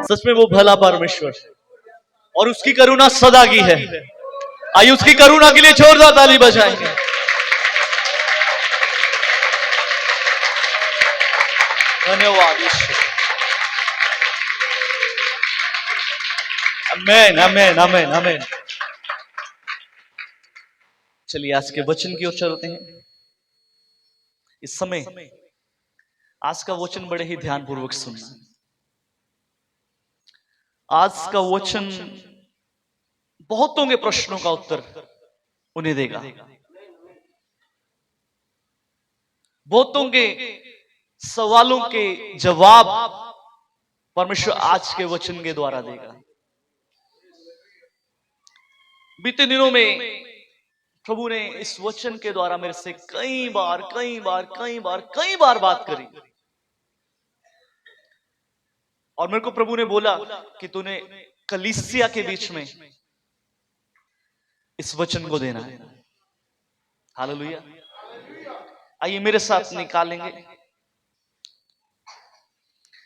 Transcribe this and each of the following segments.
सच में वो भला परमेश्वर और उसकी करुणा सदा की है। आइए उसकी करुणा के लिए जोरदार ताली बजाएंगे। धन्यवाद ईश्वर। आमेन आमेन आमेन आमेन। चलिए आज के वचन की ओर चलते हैं। इस समय आज का वचन बड़े ही ध्यानपूर्वक सुनना। आज का वचन बहुतों के प्रश्नों का उत्तर उन्हें देगा। बहुतों के सवालों के जवाब परमेश्वर आज के वचन के द्वारा देगा। बीते दिनों में प्रभु ने इस वचन के द्वारा मेरे से कई बार बात करी और मेरे को प्रभु ने बोला कि तूने कलीसिया के बीच में इस वचन को देना है। हालेलुया। आइए मेरे साथ निकालेंगे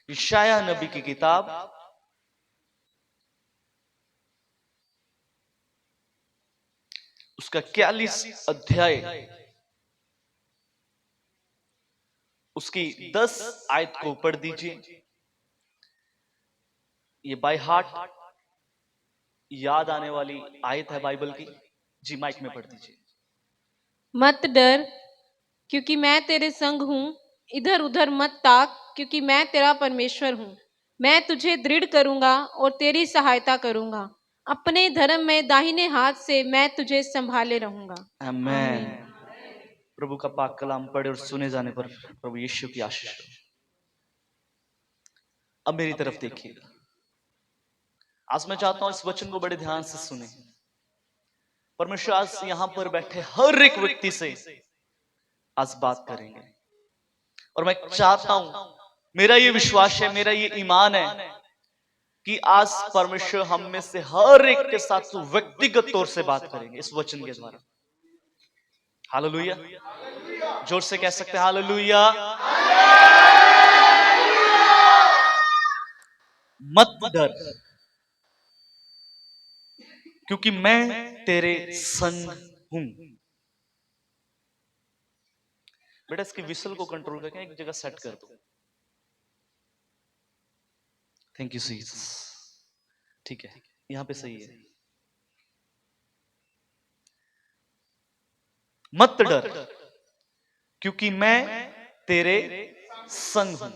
यशायाह नबी की किताब उसका 41 अध्याय उसकी 10 आयत को पढ़ दीजिए। ये बाय हार्ट याद आने वाली आयत है बाइबल की। जी माइक में पढ़ दीजिए। मत डर क्योंकि मैं तेरे संग हूं, इधर उधर मत ताक क्योंकि मैं तेरा परमेश्वर हूं। मैं तुझे दृढ़ करूंगा और तेरी सहायता करूंगा। अपने धर्म में दाहिने हाथ से मैं तुझे संभाले रहूंगा। आमेन। प्रभु का पाक कलाम पढ़े और सुने जाने पर प्रभु यीशु की आशीष हो। अब मेरी तरफ देखिएगा। आज मैं चाहता हूं इस वचन को बड़े ध्यान से सुने। परमेश्वर आज यहां पर बैठे हर एक व्यक्ति से आज बात करेंगे और मैं चाहता हूं, मेरा ये विश्वास है, मेरा ये ईमान है कि आज परमेश्वर हम में से हर एक के साथ व्यक्तिगत तौर से बात करेंगे इस वचन के द्वारा। हालेलुया। जोर से कह सकते हैं हालेलुया। मत डर क्योंकि मैं तेरे संग हूं। बेटा इसकी विसल को कंट्रोल करके एक जगह सेट कर दो। Thank you Jesus. ठीक है, यहां पे सही है। मत डर क्योंकि मैं तेरे संग हूं।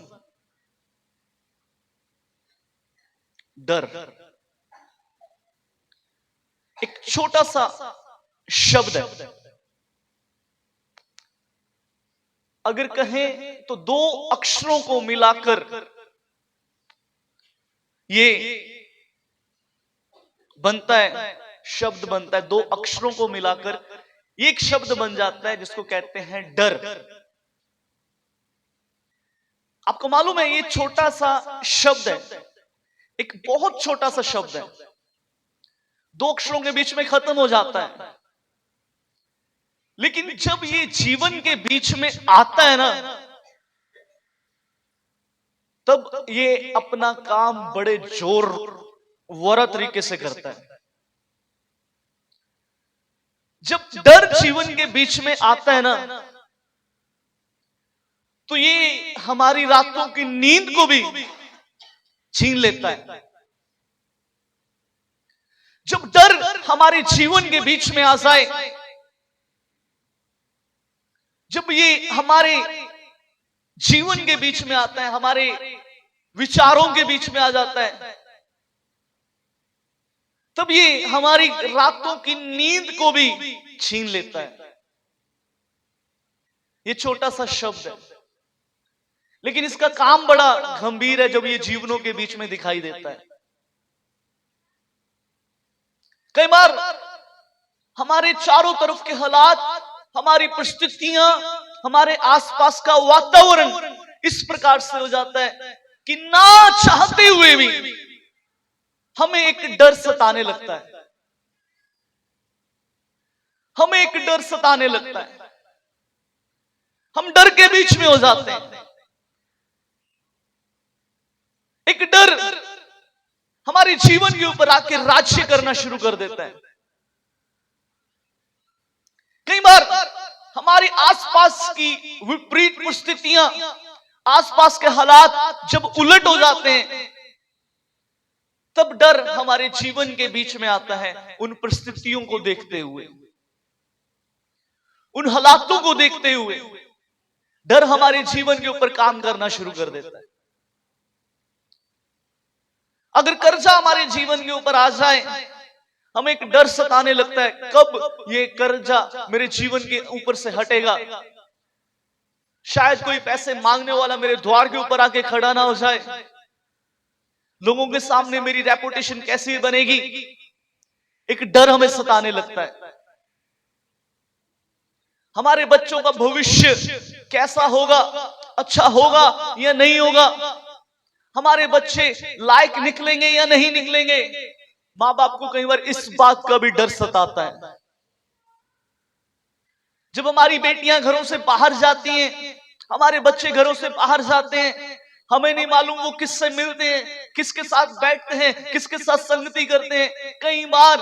डर एक छोटा सा शब्द है। अगर कहें तो दो अक्षरों को मिलाकर ये बनता है, शब्द बनता है। दो अक्षरों को मिलाकर एक शब्द बन जाता है जिसको कहते हैं डर। आपको मालूम है ये छोटा सा शब्द है, एक बहुत छोटा सा शब्द है, दो अक्षरों के बीच में खत्म हो जाता है। लेकिन जब ये जीवन के बीच में आता है ना, तब ये अपना काम बड़े जोर वरा तरीके से करता है। जब डर जीवन के बीच में आता है ना, तो ये हमारी रातों की नींद को भी छीन लेता है। जब डर हमारे जीवन के बीच में आ जाए, जब ये हमारे जीवन के बीच में आता है, हमारे विचारों के बीच में आ जाता है, तब ये हमारी रातों की नींद को भी छीन लेता है। ये छोटा सा शब्द है, लेकिन इसका काम बड़ा गंभीर है जब ये जीवनों के बीच में दिखाई देता है। कई बार हमारे चारों तरफ के हालात, हमारी परिस्थितियां, हमारे आसपास का वातावरण इस प्रकार से हो जाता है कि ना चाहते हुए भी हमें एक डर सताने लगता है। हमें एक डर सताने लगता है। हम डर के बीच में हो जाते हैं। एक डर हमारे जीवन के ऊपर आके राज्य करना शुरू कर देता है। कई बार हमारी आसपास की विपरीत परिस्थितियां, आसपास के हालात जब उलट हो जाते हैं, तब डर हमारे जीवन के बीच में आता है। उन परिस्थितियों को देखते हुए, उन हालातों को देखते हुए डर हमारे जीवन के ऊपर काम करना शुरू कर देता है। अगर कर्जा हमारे जीवन के ऊपर आ जाए, हमें एक डर सताने लगता है, कब ये कर्जा मेरे जीवन के ऊपर से हटेगा। शायद कोई पैसे मांगने वाला मेरे द्वार के ऊपर आके खड़ा ना हो जाए, लोगों के सामने मेरी रेपुटेशन कैसी बनेगी। एक डर हमें सताने लगता है। हमारे बच्चों का भविष्य कैसा होगा, अच्छा होगा या नहीं होगा, हमारे बच्चे लायक निकलेंगे या नहीं निकलेंगे। माँ बाप को कई बार इस बात का भी डर सताता है। जब हमारी बेटियां घरों से बाहर जाती हैं, हमारे बच्चे घरों से बाहर जाते हैं, हमें नहीं मालूम वो किससे मिलते हैं, किसके साथ बैठते हैं, किसके साथ संगति करते हैं। कई बार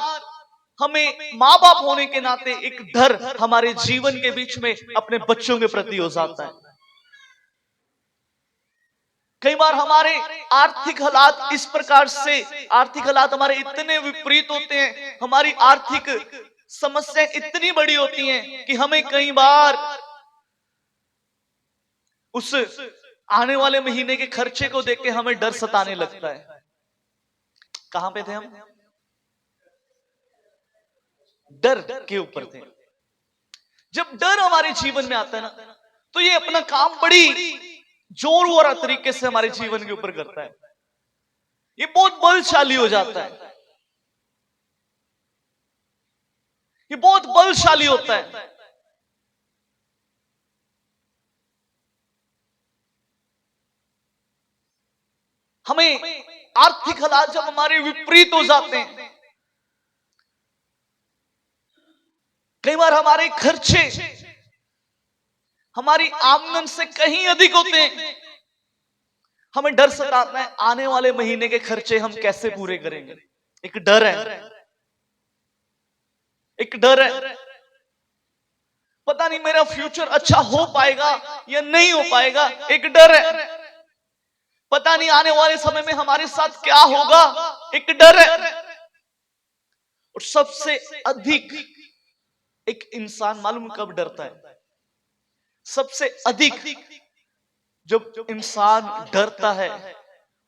हमें माँ बाप होने के नाते एक डर हमारे जीवन के बीच में अपने बच्चों के प्रति हो जाता है। कई बार हमारे आर्थिक हालात इस प्रकार से, आर्थिक हालात हमारे इतने विपरीत होते हैं, हमारी आर्थिक समस्याएं इतनी बड़ी होती हैं कि हमें कई बार उस आने वाले महीने के खर्चे को देख के हमें डर सताने लगता है। कहां पे थे हम? डर के ऊपर थे। जब डर हमारे जीवन में आता है ना, तो ये अपना काम बड़ी जोर तरीके से हमारे जीवन के ऊपर करता है। ये बहुत बलशाली हो जाता है, ये बहुत बलशाली होता है। हमें आर्थिक हालात जब हमारे विपरीत हो जाते हैं, कई बार हमारे खर्चे हमारी आमदन से कहीं अधिक होते हैं, हमें डर सताता है आने वाले महीने के खर्चे हम कैसे पूरे करेंगे। एक डर है, एक डर है। पता नहीं मेरा फ्यूचर अच्छा हो पाएगा या नहीं हो पाएगा, एक डर है। पता नहीं आने वाले समय में हमारे साथ क्या होगा, एक डर है। और सबसे अधिक एक इंसान मालूम कब डरता है? सबसे अधिक जब इंसान डरता है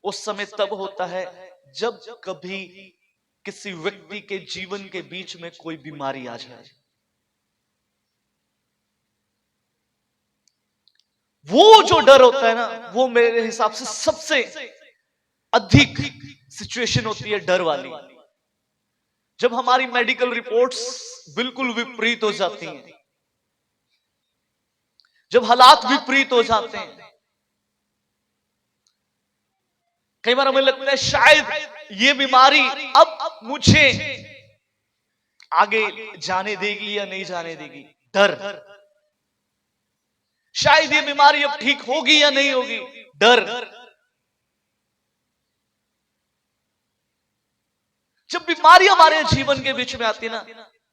उस समय तब होता है जब कभी किसी व्यक्ति के जीवन के बीच में कोई बीमारी आ जाए। वो जो डर होता है ना, वो मेरे हिसाब से सबसे अधिक सिचुएशन होती है डर वाली। जब हमारी मेडिकल रिपोर्ट्स बिल्कुल विपरीत हो जाती हैं, जब हालात विपरीत हो जाते हैं, कई बार हमें लगता है शायद ये बीमारी अब मुझे आगे जाने देगी या नहीं जाने देगी। डर। शायद ये बीमारी अब ठीक होगी या नहीं होगी। डर। जब बीमारी हमारे जीवन के बीच में आती है ना,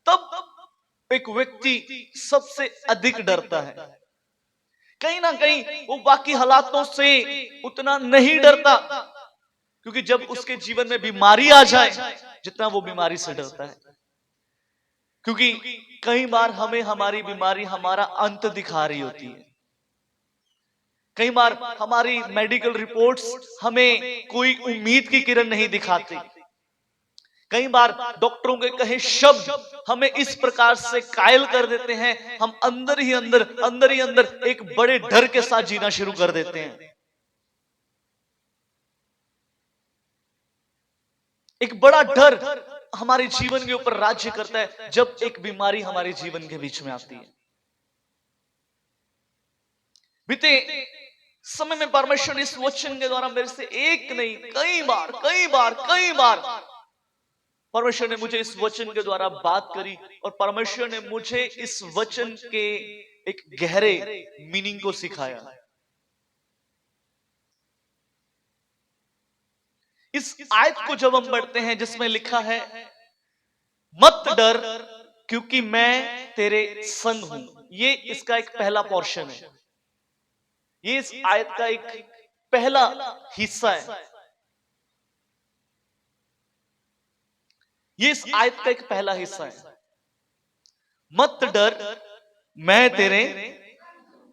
तब एक व्यक्ति सबसे अधिक डरता है। कहीं ना कहीं वो बाकी हालातों से उतना नहीं डरता, क्योंकि जब उसके जीवन में बीमारी आ जाए जितना वो बीमारी से डरता है। क्योंकि कई बार हमें हमारी बीमारी हमारा अंत दिखा रही होती है। कई बार हमारी मेडिकल रिपोर्ट्स हमें कोई उम्मीद की किरण नहीं दिखाती। कई बार डॉक्टरों के कहे शब्द हमें इस प्रकार से कायल कर देते हैं, हम अंदर ही अंदर एक बड़े डर के साथ जीना शुरू कर देते हैं। एक बड़ा डर हमारे जीवन के ऊपर राज्य करता है जब एक बीमारी हमारे जीवन के बीच में आती है। बीते समय में परमेश्वर ने इस वचन के द्वारा मेरे से एक नहीं कई बार परमेश्वर ने मुझे इस वचन के द्वारा बात करी, और परमेश्वर ने मुझे इस वचन के एक गहरे मीनिंग को सिखाया। इस आयत को जब हम पढ़ते हैं जिसमें लिखा है मत डर क्योंकि मैं तेरे संग हूं, ये इसका एक पहला पोर्शन है, ये इस आयत का एक पहला हिस्सा है, ये इस आयत का एक पहला हिस्सा है। मत डर मैं तेरे,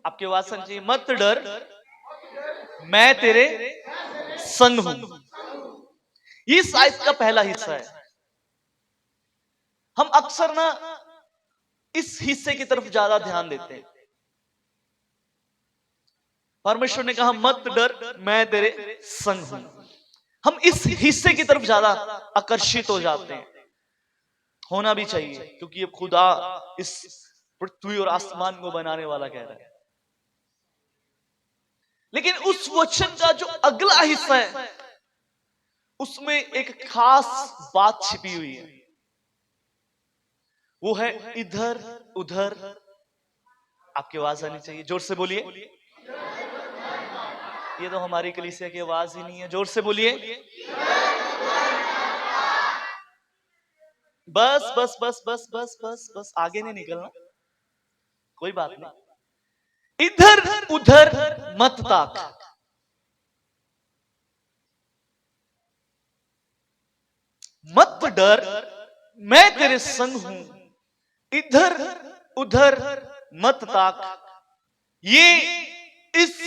आपकी आवाज समझिए, मत डर मैं तेरे संग हूं, ये इस आयत का पहला हिस्सा है। हम अक्सर ना इस हिस्से की तरफ ज्यादा ध्यान देते हैं। परमेश्वर ने कहा मत डर मैं तेरे संग हूं, हम इस हिस्से की तरफ ज्यादा आकर्षित हो जाते हैं। होना भी चाहिए क्योंकि ये खुदा इस पृथ्वी और आसमान को बनाने वाला कह रहा है। लेकिन उस वचन का जो अगला हिस्सा है उसमें एक खास बात छिपी हुई है, वो है इधर उधर। आपकी आवाज आनी चाहिए, जोर से बोलिए। ये तो हमारी कलीसिया की आवाज ही नहीं है, जोर से बोलिए। बस बस बस बस बस बस बस आगे नहीं निकलना, कोई बात नहीं। इधर उधर मत ताक, मत डर मैं तेरे संग हूं, इधर उधर मत ताक, ये इस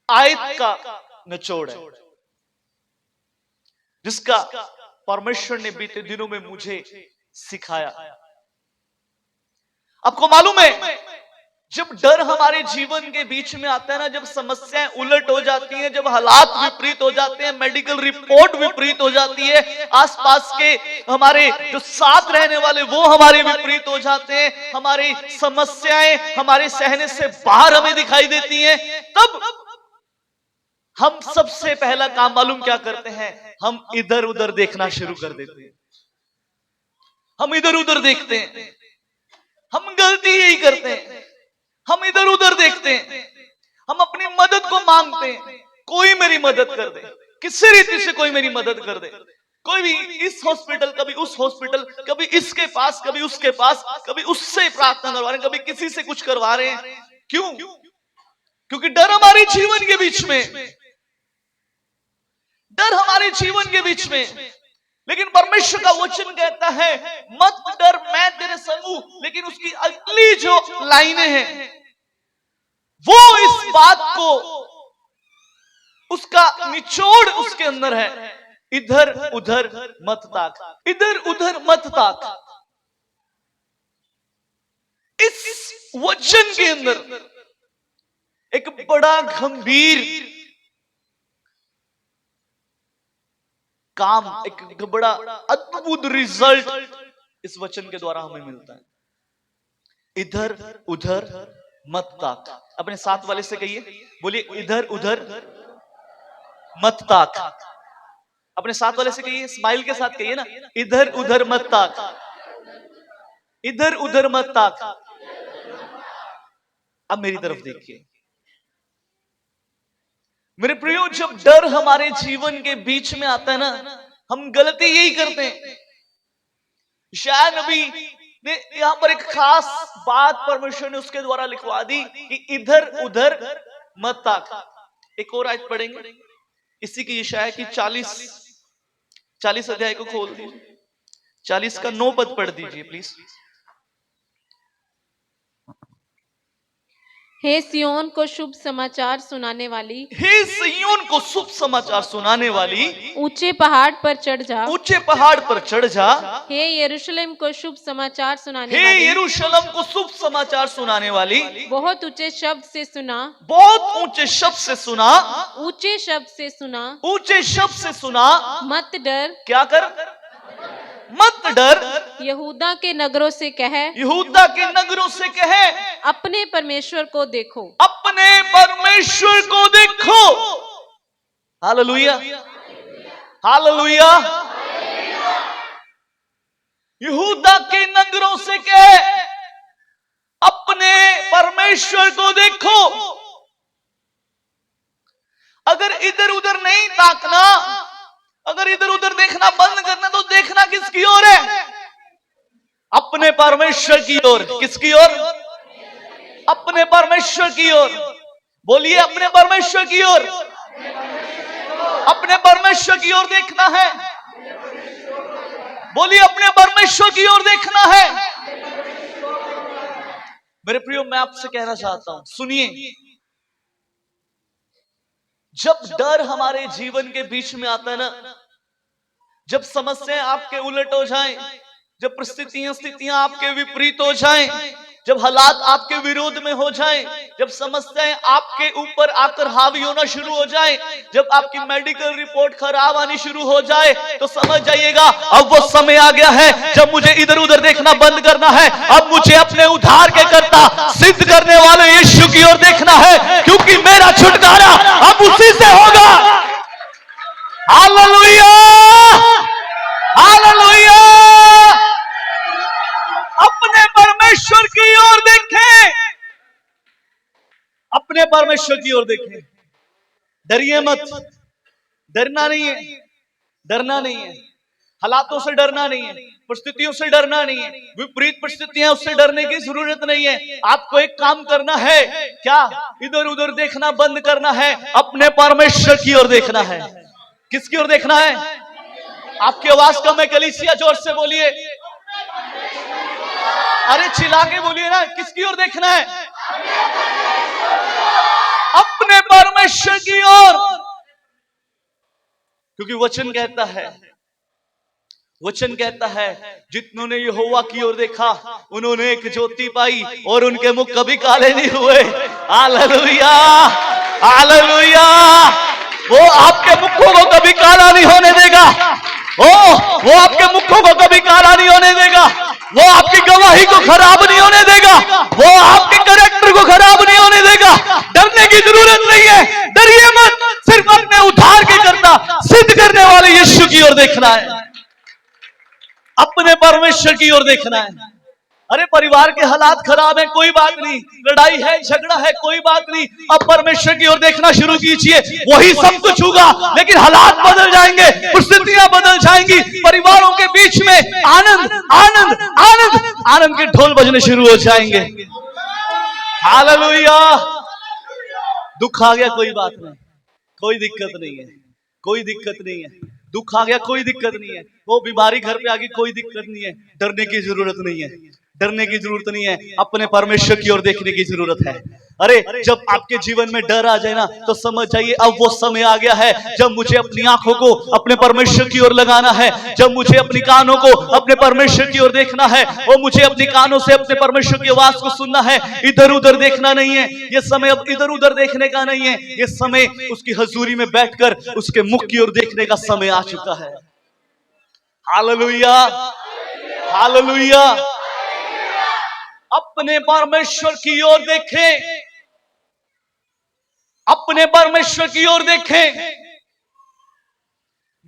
आयत का निचोड़ है जिसका परमेश्वर ने बीते दिनों में मुझे सिखाया। आपको मालूम है जब डर हमारे जीवन के बीच में आता है ना, जब समस्याएं उलट हो जाती हैं, जब हालात विपरीत हो जाते हैं, मेडिकल रिपोर्ट विपरीत हो जाती है, आसपास के हमारे जो साथ रहने वाले वो हमारे विपरीत हो जाते हैं, हमारी समस्याएं हमारे सहने से बाहर हमें दिखाई देती हैं, तब हम सबसे पहला काम मालूम क्या करते हैं? हम इधर उधर देखना शुरू कर देते हैं। हम इधर उधर देखते हैं, हम गलती यही करते हैं, हम इधर उधर देखते हैं, हम अपनी मदद को मांगते हैं, कोई मेरी मदद कर दे, किसी रीति से कोई मेरी मदद कर दे, कोई भी इस हॉस्पिटल कभी उस हॉस्पिटल, कभी इसके पास कभी उसके पास, कभी उससे प्रार्थना करवा रहे हैं, कभी किसी से कुछ करवा रहे हैं। क्यों? क्योंकि डर हमारे जीवन के बीच में, डर हमारे जीवन के बीच में। लेकिन परमेश्वर का वचन कहता है मत डर मैं तेरे संग हूं, लेकिन उसकी अगली जो लाइनें हैं वो इस बात को, उसका निचोड़ उसके अंदर है, इधर उधर मत ताक, इधर उधर मत ताक। इस वचन के अंदर एक बड़ा गंभीर काम, एक बड़ा अद्भुत रिजल्ट इस वचन के द्वारा हमें मिलता है। इधर उधर मत ताक। अपने साथ वाले से कहिए, बोलिए इधर उधर मत ताक। अपने साथ वाले से कहिए, स्माइल के साथ कहिए ना, इधर उधर मत ताक, इधर उधर मत ताक। अब मेरी तरफ देखिए मेरे प्रियो, जब डर हमारे जीवन के बीच में आता है ना, हम गलती यही करते हैं। शायद नबी ने यहां पर एक खास बात परमेश्वर ने उसके द्वारा लिखवा दी कि इधर उधर मत ताक। एक और आयत पढ़ेंगे इसी की, यशायाह की 40 अध्याय को खोल दीजिए, 40 का 9 पद पढ़ दीजिए प्लीज। हे सियोन को शुभ समाचार सुनाने वाली, हे सियोन को शुभ समाचार सुनाने वाली, ऊंचे पहाड़ पर चढ़ जा, ऊंचे पहाड़ पर चढ़ जा। हे यरूशलेम को शुभ समाचार सुनाने हे वाली, यरूशलेम को शुभ समाचार सुनाने वाली, बहुत ऊंचे शब्द से सुना, बहुत ऊंचे शब्द से सुना, ऊंचे शब्द से सुना, ऊंचे शब्द से सुना। मत डर, क्या कर? मत डर, यहूदा के नगरों से कहे, यहूदा के नगरों से कहे, अपने परमेश्वर को देखो, अपने परमेश्वर को देखो। Hallelujah, hallelujah. यहूदा के नगरों से कहे, अपने परमेश्वर को देखो। अगर इधर उधर नहीं ताकना, अगर इधर उधर देखना बंद करना तो देखना किसकी ओर है? अपने परमेश्वर की ओर। किसकी ओर? अपने परमेश्वर की ओर। बोलिए, अपने परमेश्वर की ओर। अपने परमेश्वर की ओर देखना है। बोलिए, अपने परमेश्वर की ओर देखना है। मेरे प्रियो, मैं आपसे कहना चाहता हूं, सुनिए, जब डर हमारे जीवन के बीच में आता है ना, जब समस्याएं आपके उलट हो जाएं, जब स्थितियां आपके विपरीत हो जाएं, जब हालात आपके विरोध में हो जाएं, जब समस्याएं आपके ऊपर आकर हावी होना शुरू हो जाएं, जब आपकी मेडिकल रिपोर्ट खराब आनी शुरू हो जाए, तो समझ जाइएगा अब वो समय आ गया है जब मुझे इधर उधर देखना बंद करना है। अब मुझे अपने उद्धार के कर्ता, सिद्ध करने वाले यीशु की ओर देखना है, क्योंकि मेरा छुटकारा अब उसी से होगा। Hallelujah, hallelujah. अपने परमेश्वर की ओर देखें, अपने परमेश्वर की ओर देखें। डरिए मत, डरना नहीं है, डरना नहीं है, हालातों से डरना नहीं है, परिस्थितियों से डरना नहीं है, विपरीत परिस्थितियां, उससे डरने की जरूरत नहीं है। आपको एक काम करना है, क्या? इधर उधर देखना बंद करना है, अपने परमेश्वर की ओर देखना है। किसकी ओर देखना है? आपकी आवाज कम है, कलीसिया जोर से बोलिए, अरे चिल्ला के बोलिए ना, किसकी ओर देखना है? अपने परमेश्वर की ओर। क्योंकि वचन कहता है जितनों ने यहोवा की ओर देखा उन्होंने एक ज्योति पाई और उनके मुख कभी काले नहीं हुए। Hallelujah, hallelujah. वो आपके मुखों को कभी काला नहीं होने देगा। वो आपके मुखों को कभी काला नहीं होने देगा। वो आपकी गवाही को खराब नहीं होने देगा। वो आपके कैरेक्टर को खराब नहीं होने देगा। डरने की जरूरत नहीं है, डरिए मत। सिर्फ अपने उद्धार के कर्ता, सिद्ध करने वाले यीशु की ओर देखना है, अपने परमेश्वर की ओर देखना है। अरे परिवार के हालात खराब है, कोई बात नहीं, लड़ाई है, झगड़ा है, कोई बात नहीं, अब परमेश्वर की ओर देखना शुरू कीजिए, वही सब कुछ होगा। लेकिन हालात बदल जाएंगे, परिस्थितियां बदल जाएंगी, परिवारों के बीच में आनंद आनंद आनंद आनंद के ढोल बजने शुरू हो जाएंगे। हालेलुया। दुख आ गया, कोई बात नहीं, कोई दिक्कत नहीं है, कोई दिक्कत नहीं है। दुख आ गया, कोई दिक्कत नहीं है। वो बीमारी घर पे आ गई, कोई दिक्कत नहीं है। डरने की जरूरत नहीं है, डरने की जरूरत नहीं है, अपने परमेश्वर की ओर देखने की जरूरत है। अरे जब आपके जीवन में डर आ जाए ना, तो समझ जाइए अब वो समय आ गया है जब मुझे अपनी आंखों को अपने परमेश्वर की ओर लगाना है, जब मुझे अपनी कानों को अपने परमेश्वर की ओर देखना है, और मुझे अपनी कानों से अपने परमेश्वर की आवाज को सुनना है। इधर उधर देखना नहीं है, ये समय अब इधर उधर देखने का नहीं है, ये समय उसकी हजूरी में बैठकर उसके मुख की ओर देखने का समय आ चुका है। Hallelujah, hallelujah. अपने परमेश्वर की ओर देखें, अपने परमेश्वर की ओर देखें।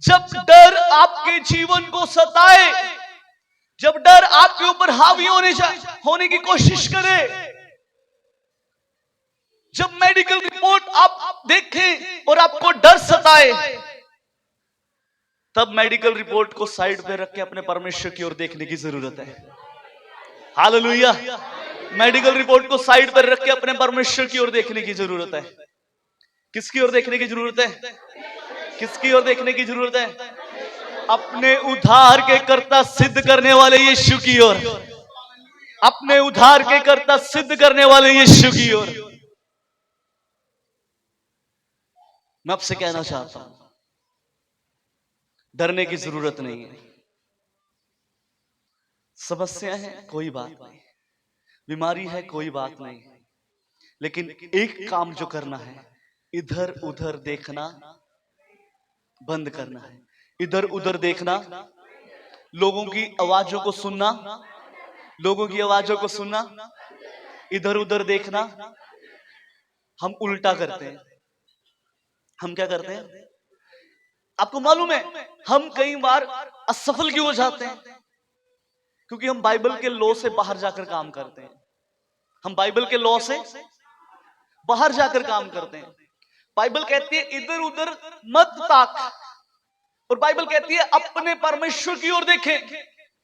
जब डर आपके जीवन को सताए, जब डर आपके ऊपर हावी होने की कोशिश करे, जब मेडिकल रिपोर्ट आप देखें और आपको डर सताए, तब मेडिकल रिपोर्ट को साइड पे रख के अपने परमेश्वर की ओर देखने की जरूरत है। हालेलुया। मेडिकल रिपोर्ट को साइड पर रख के अपने परमेश्वर की ओर देखने की जरूरत है। किसकी ओर देखने की जरूरत है? किसकी ओर देखने की जरूरत है? अपने उद्धार के कर्ता, सिद्ध करने वाले यीशु की ओर। अपने उद्धार के कर्ता, सिद्ध करने वाले यीशु की ओर। मैं आपसे कहना चाहता हूं, डरने की जरूरत नहीं है। समस्या है, कोई बात नहीं, बीमारी है, कोई बात नहीं, लेकिन एक काम जो करना है, इधर उधर देखना बंद करना है। इधर उधर देखना, लोगों की आवाजों को सुनना, लोगों की आवाजों को सुनना, इधर उधर देखना। हम उल्टा करते हैं। हम क्या करते हैं? आपको मालूम है हम कई बार असफल क्यों हो जाते हैं? क्योंकि हम बाइबल के लॉ से बाहर जाकर काम करते हैं। हम बाइबल के लॉ से बाहर जाकर काम करते हैं। बाइबल कहती है इधर उधर मत ताक, और बाइबल कहती है अपने परमेश्वर की ओर देखें,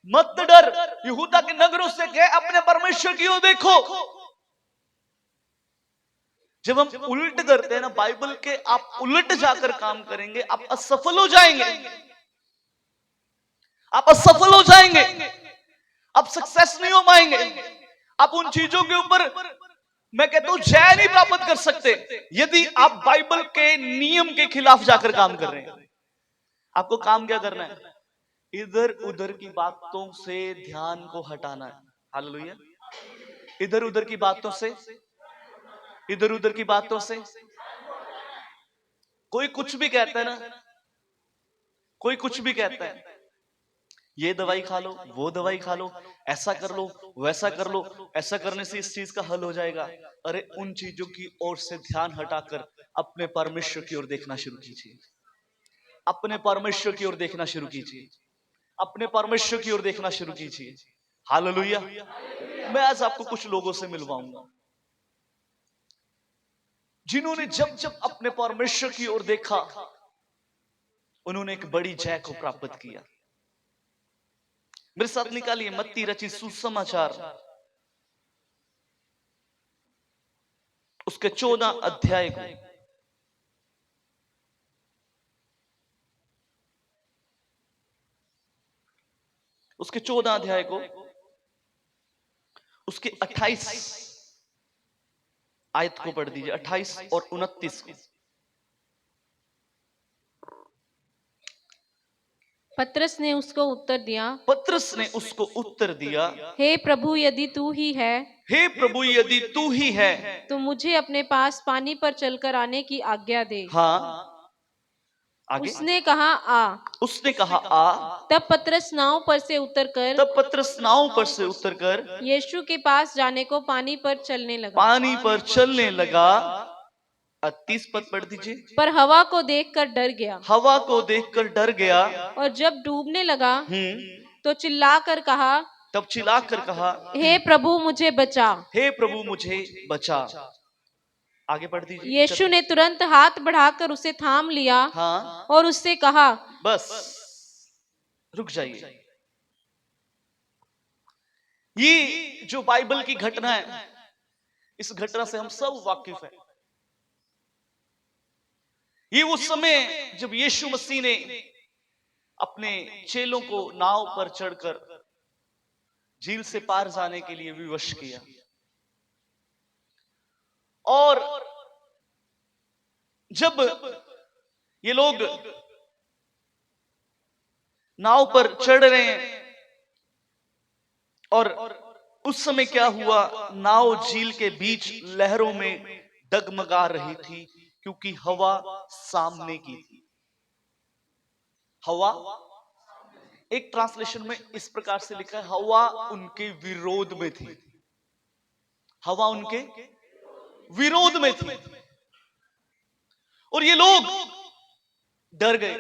मत डर। यहूदा के नगरों से कहे अपने परमेश्वर की ओर देखो। जब हम उल्ट करते हैं ना बाइबल के, आप उल्ट जाकर काम करेंगे, आप असफल हो जाएंगे, आप असफल हो जाएंगे, आप सक्सेस नहीं हो पाएंगे, आप उन चीजों के ऊपर मैं कहता हूं जय नहीं प्राप्त कर सकते यदि आप बाइबल के नियम के खिलाफ जाकर काम कर रहे हैं। आपको काम क्या करना है? इधर उधर की बातों से ध्यान को हटाना है। हालेलुया। इधर उधर की बातों से, इधर उधर की बातों से कोई कुछ भी कहता है ना, कोई कुछ भी कहता है, ये दवाई खा लो, वो दवाई खा लो, ऐसा कर लो, वैसा कर लो, ऐसा करने से इस चीज का हल हो जाएगा। अरे उन चीजों की ओर से ध्यान हटाकर अपने परमेश्वर की ओर देखना शुरू कीजिए, अपने परमेश्वर की ओर देखना शुरू कीजिए, अपने परमेश्वर की ओर देखना शुरू कीजिए। हालेलुया। मैं आज आपको कुछ लोगों से मिलवाऊंगा जिन्होंने जब जब अपने परमेश्वर की ओर देखा उन्होंने एक बड़ी जय को प्राप्त किया। मेरे साथ निकालिए मत्ती रचित सुसमाचार उसके 14 अध्याय को। उसके 14 अध्याय को उसके 28 आयत को पढ़ दीजिए, 28 और 29 को। पतरस ने उसको उत्तर दिया, पतरस ने उसको उत्तर दिया, हे प्रभु यदि तू ही है हे प्रभु यदि तू ही है तो मुझे अपने पास पानी पर चलकर आने की आज्ञा दे। हाँ आगे। उसने कहा आ। उसने कहा आ। तब पतरस नाव पर से उतरकर तब पतरस नाव पर से उतरकर यीशु के पास जाने को पानी पर चलने लगा। पानी पर चलने लगा। 30 पद पढ़ दीजिए। पर हवा को देखकर डर गया, हवा को देखकर डर गया और जब डूबने लगा तो चिल्लाकर कहा, तब चिल्लाकर कहा, हे प्रभु मुझे बचा। हे प्रभु मुझे बचा। आगे पढ़ दीजिए। यीशु ने तुरंत हाथ बढ़ाकर उसे थाम लिया हाँ और उससे कहा, बस रुक जाइए। ये जो बाइबल की घटना है, इस घटना से हम सब वाकिफ हैं। ये उस समय जब यीशु मसीह ने अपने चेलों को नाव पर चढ़कर झील से पार जाने के लिए विवश किया, और जब ये लोग नाव पर चढ़ रहे हैं और उस समय क्या हुआ, नाव झील के बीच लहरों में डगमगा रही थी क्योंकि हवा सामने की थी। हवा, एक ट्रांसलेशन में इस प्रकार से लिखा है, हवा उनके विरोध में थी। हवा उनके विरोध में थी और ये लोग डर गए,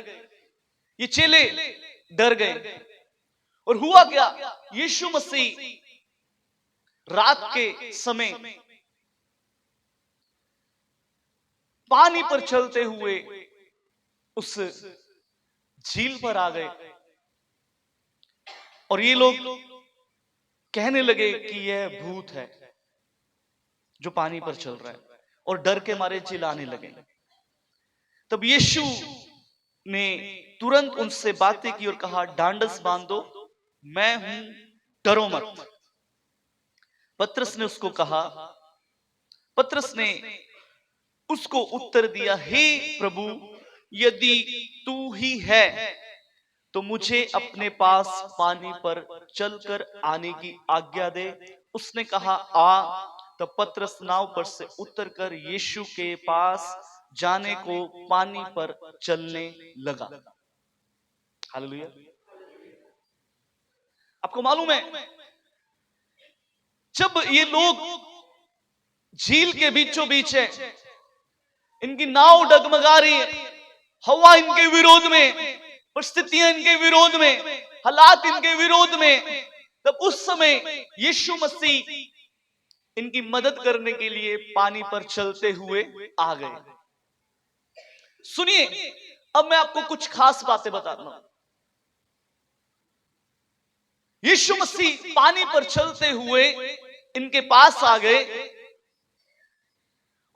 ये चेले डर गए। और हुआ क्या, यीशु मसीह रात के समय पानी पर चलते हुए उस झील पर आ गए और ये लोग कहने लगे कि यह भूत है जो पानी पर चल रहा है, और डर के मारे चिल्लाने लगे। तब यीशु ने तुरंत उनसे बातें की और कहा, डांडस बांधो, मैं हूं, डरो मत। पतरस ने उसको कहा, पतरस ने उसको उत्तर दिया, हे प्रभु यदि तू ही है तो मुझे अपने पास पानी पर चलकर आने की आज्ञा दे। उसने कहा आ। तब पतरस नाव पर से उतरकर यीशु के पास जाने को पानी पर चलने लगा। हालेलुया। आपको मालूम है, जब ये लोग झील के बीचों बीच है, इनकी नाव डगमगा रही है, हवा इनके विरोध में, परिस्थितियां इनके विरोध में, हालात इनके विरोध में, तब उस समय यीशु मसीह इनकी मदद करने के लिए पानी पर चलते हुए आ गए। सुनिए, अब मैं आपको कुछ खास बातें बताता हूं। यीशु मसीह पानी पर चलते हुए इनके पास आ गए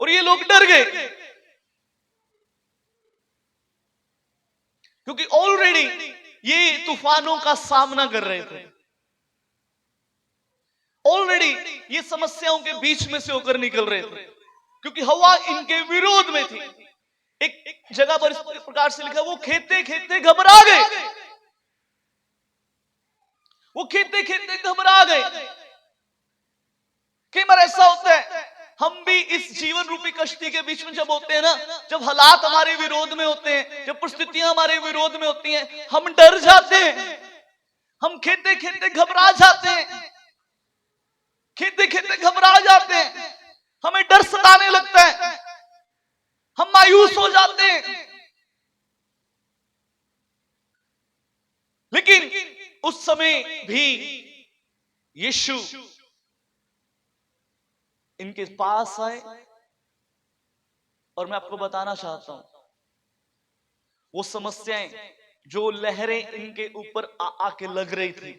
और ये लोग डर गए, क्योंकि ऑलरेडी ये तूफानों का सामना कर रहे थे, ऑलरेडी ये समस्याओं के बीच में से होकर निकल रहे थे, क्योंकि हवा इनके विरोध में थी। एक जगह पर इस प्रकार से लिखा, वो खेते खेते घबरा गए, वो खेते खेते घबरा गए। कई बार ऐसा होता है, हम भी इस जीवन रूपी कश्ती के बीच में जब होते हैं ना, जब हालात हमारे विरोध में होते हैं, जब परिस्थितियां हमारे विरोध में होती हैं, हम डर जाते हैं, हम खेते खेते घबरा जाते हैं, खेते खेते घबरा जाते हैं, हमें डर सताने लगता है, हम मायूस हो जाते हैं। लेकिन उस समय भी यीशु इनके पास आए, और मैं आपको बताना चाहता हूं, वो समस्याएं, जो लहरें इनके ऊपर आके लग रही थी,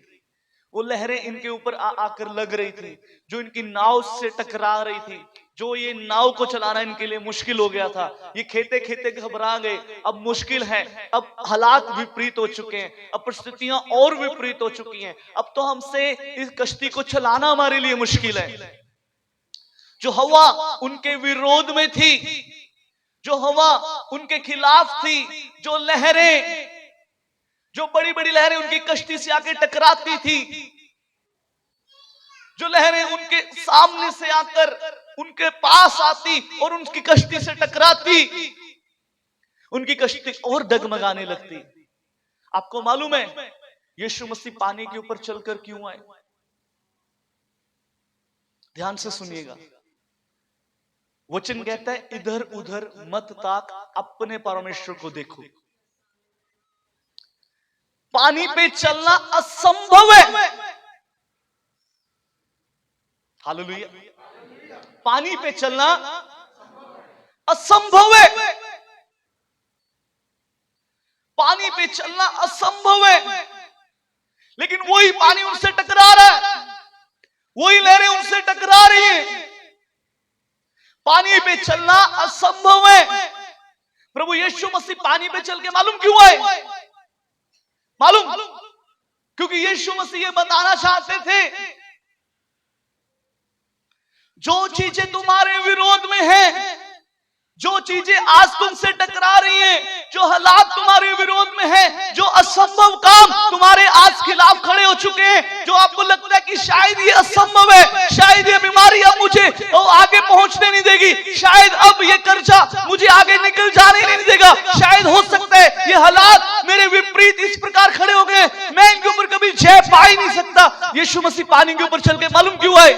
वो लहरें इनके ऊपर आकर लग रही थी, जो इनकी नाव से टकरा रही थी, जो ये नाव को चलाना इनके लिए मुश्किल हो गया था, ये खेते खेते घबरा गए। अब मुश्किल है, अब हालात विपरीत हो चुके हैं, अब परिस्थितियां और विपरीत हो चुकी हैं, अब तो हमसे इस कश्ती को चलाना हमारे लिए मुश्किल है। जो हवा उनके विरोध में थी, जो हवा उनके खिलाफ थी, जो लहरें, जो बड़ी बड़ी लहरें उनकी कश्ती से आके टकराती थी, जो लहरें उनके सामने से आकर उनके पास आती और उनकी कश्ती से टकराती, उनकी कश्ती और डगमगाने लगती। आपको मालूम है यीशु मसीह पानी के ऊपर चलकर क्यों आए? ध्यान से सुनिएगा, वचन कहता है, इधर उधर मत ताक, अपने परमेश्वर को देखो। पानी पे चलना असंभव है, हालेलुया। पानी पे चलना असंभव है, पानी पे चलना असंभव है, लेकिन वही पानी उनसे टकरा रहा है, वही लहरें उनसे टकरा रही हैं। पानी पे चलना असंभव है। प्रभु यीशु मसीह पानी पे चल के मालूम क्यों आए? मालूम, क्योंकि यीशु मसीह ये बताना चाहते थे, जो चीजें तुम्हारे विरोध में हैं, जो चीजें आज तुमसे टकरा रही हैं, जो हालात तुम्हारे विरोध में हैं, जो असंभव काम तुम्हारे आज खिलाफ खड़े हो चुके हैं, जो आपको लगता है कि शायद ये असंभव है, शायद ये बीमारी अब मुझे आगे पहुंचने नहीं देगी, शायद अब ये कर्जा मुझे आगे निकल जाने नहीं देगा, शायद हो सकता है ये हालात मेरे विपरीत इस प्रकार खड़े हो गए, मैं इनके ऊपर कभी जय पा ही नहीं सकता। यीशु मसीह पानी के ऊपर चल के मालूम क्यों आए?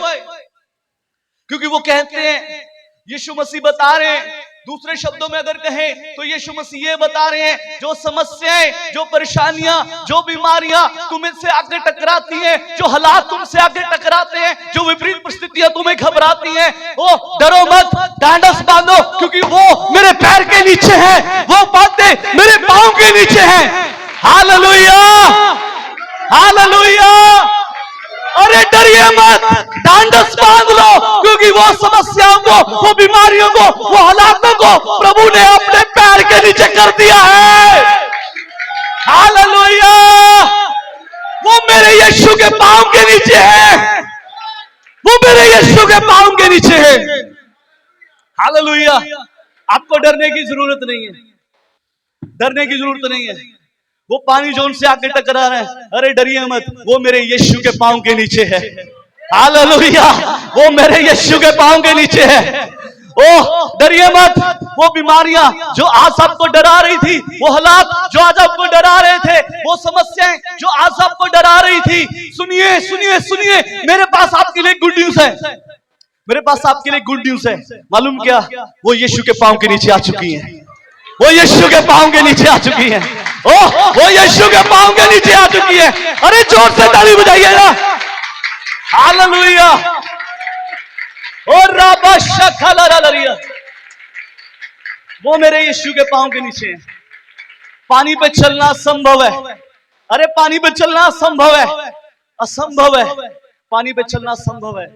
क्योंकि वो कहते हैं, यीशु मसीह बता रहे हैं, दूसरे शब्दों में अगर कहें तो यीशु मसीह ये बता रहे हैं, जो समस्याएं, जो परेशानियां, जो बीमारियां तुम्हें से आगे टकराती हैं, जो हालात तुमसे आगे टकराते हैं, जो विपरीत परिस्थितियां तुम्हें घबराती हैं, वो डरो मत, ढांढस बांधो, क्योंकि वो मेरे पैर के नीचे है, वो बातें मेरे पांव के नीचे है। Hallelujah, hallelujah. अरे डरिए मत, ढांढस बांध लो, क्योंकि वो समस्याओं को, वो बीमारियों को, वो हालातों को प्रभु ने अपने पैर के नीचे कर दिया है। हालेलुया। वो मेरे यीशु के पांव के नीचे है, वो मेरे यीशु के पांव के नीचे है। हालेलुया। आपको डरने की जरूरत नहीं है, डरने की जरूरत नहीं है। वो पानी जो उनसे आके टकरा रहा है, अरे डरिए मत, वो मेरे यीशु के पांव के नीचे है। हालेलुया। वो मेरे यीशु के पांव के नीचे है। ओह डरिए मत, वो बीमारियां जो आज आपको डरा रही थी, वो हालात जो आज आपको डरा रहे थे, वो समस्याएं जो आज आपको डरा रही थी, सुनिए सुनिए सुनिए, मेरे पास आपके लिए गुड न्यूज है, मेरे पास आपके लिए गुड न्यूज है। मालूम क्या? वो यीशु के पांव के नीचे आ चुकी है, वो यीशु के पांव के नीचे आ चुकी है। ओह वो यीशु के पांव के नीचे आ चुकी है। अरे जोर से ताली बजाइएगा। हालेलुया। और राबा शखलरिया, वो मेरे यीशु के पांव के नीचे है। पानी पे चलना असंभव है। अरे पानी पे चलना असंभव है, असंभव है, पानी पे चलना असंभव है।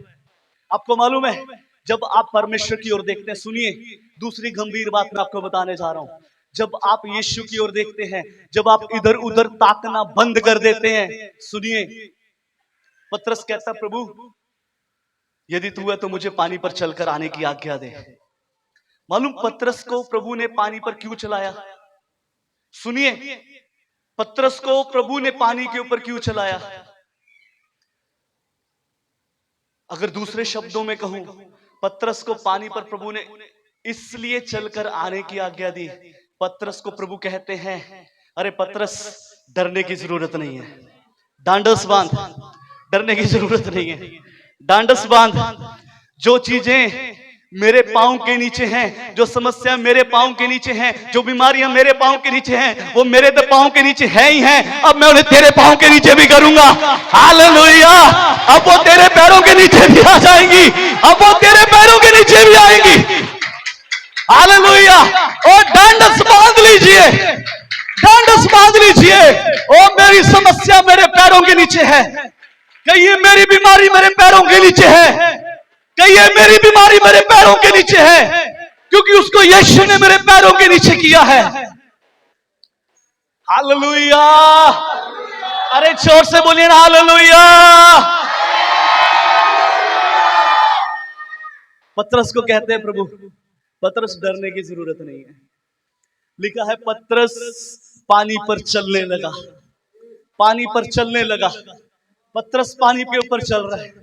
आपको मालूम है, जब आप परमेश्वर की ओर देखते हैं, सुनिए दूसरी गंभीर बात मैं आपको बताने जा रहा हूं। जब आप यीशु की ओर देखते हैं, जब आप इधर उधर ताकना बंद कर देते हैं, सुनिए पतरस कहता, प्रभु यदि तू है तो मुझे पानी पर चलकर आने की आज्ञा दे। मालूम पतरस को प्रभु ने पानी पर क्यों चलाया? सुनिए, पतरस को प्रभु ने पानी के ऊपर क्यों चलाया? अगर दूसरे शब्दों में कहूं, पतरस को पानी पर प्रभु ने इसलिए चलकर आने की आज्ञा दी। पतरस को प्रभु कहते हैं, अरे पतरस डरने की जरूरत नहीं है, डांडस बांध, डरने की जरूरत नहीं है, डांडस बांध। जो चीजें मेरे पांव के नीचे हैं, जो समस्या मेरे पांव के नीचे हैं, जो बीमारियां मेरे पांव के नीचे हैं, वो मेरे तो पांव के नीचे है ही हैं। अब मैं उन्हें तेरे पांव के नीचे भी करूंगा। हालेलुया। अब वो तेरे पैरों के नीचे भी आ जाएंगी, अब वो तेरे पैरों के नीचे भी आएंगी। हालेलुया। और डांडस बांध लीजिए, डांडस बांध लीजिए। ओ मेरी समस्या मेरे पैरों के नीचे है, कहिए मेरी बीमारी मेरे पैरों के नीचे है, कहिए मेरी बीमारी मेरे पैरों के नीचे है, क्योंकि उसको यीशु ने मेरे पैरों के नीचे किया है। हालेलुया। अरे जोर से बोलिए ना, हालेलुया। पतरस को कहते हैं प्रभु, पतरस डरने की जरूरत नहीं है। लिखा है पतरस पानी पर चलने लगा, पानी पर चलने लगा। पतरस पानी के ऊपर चल रहा है,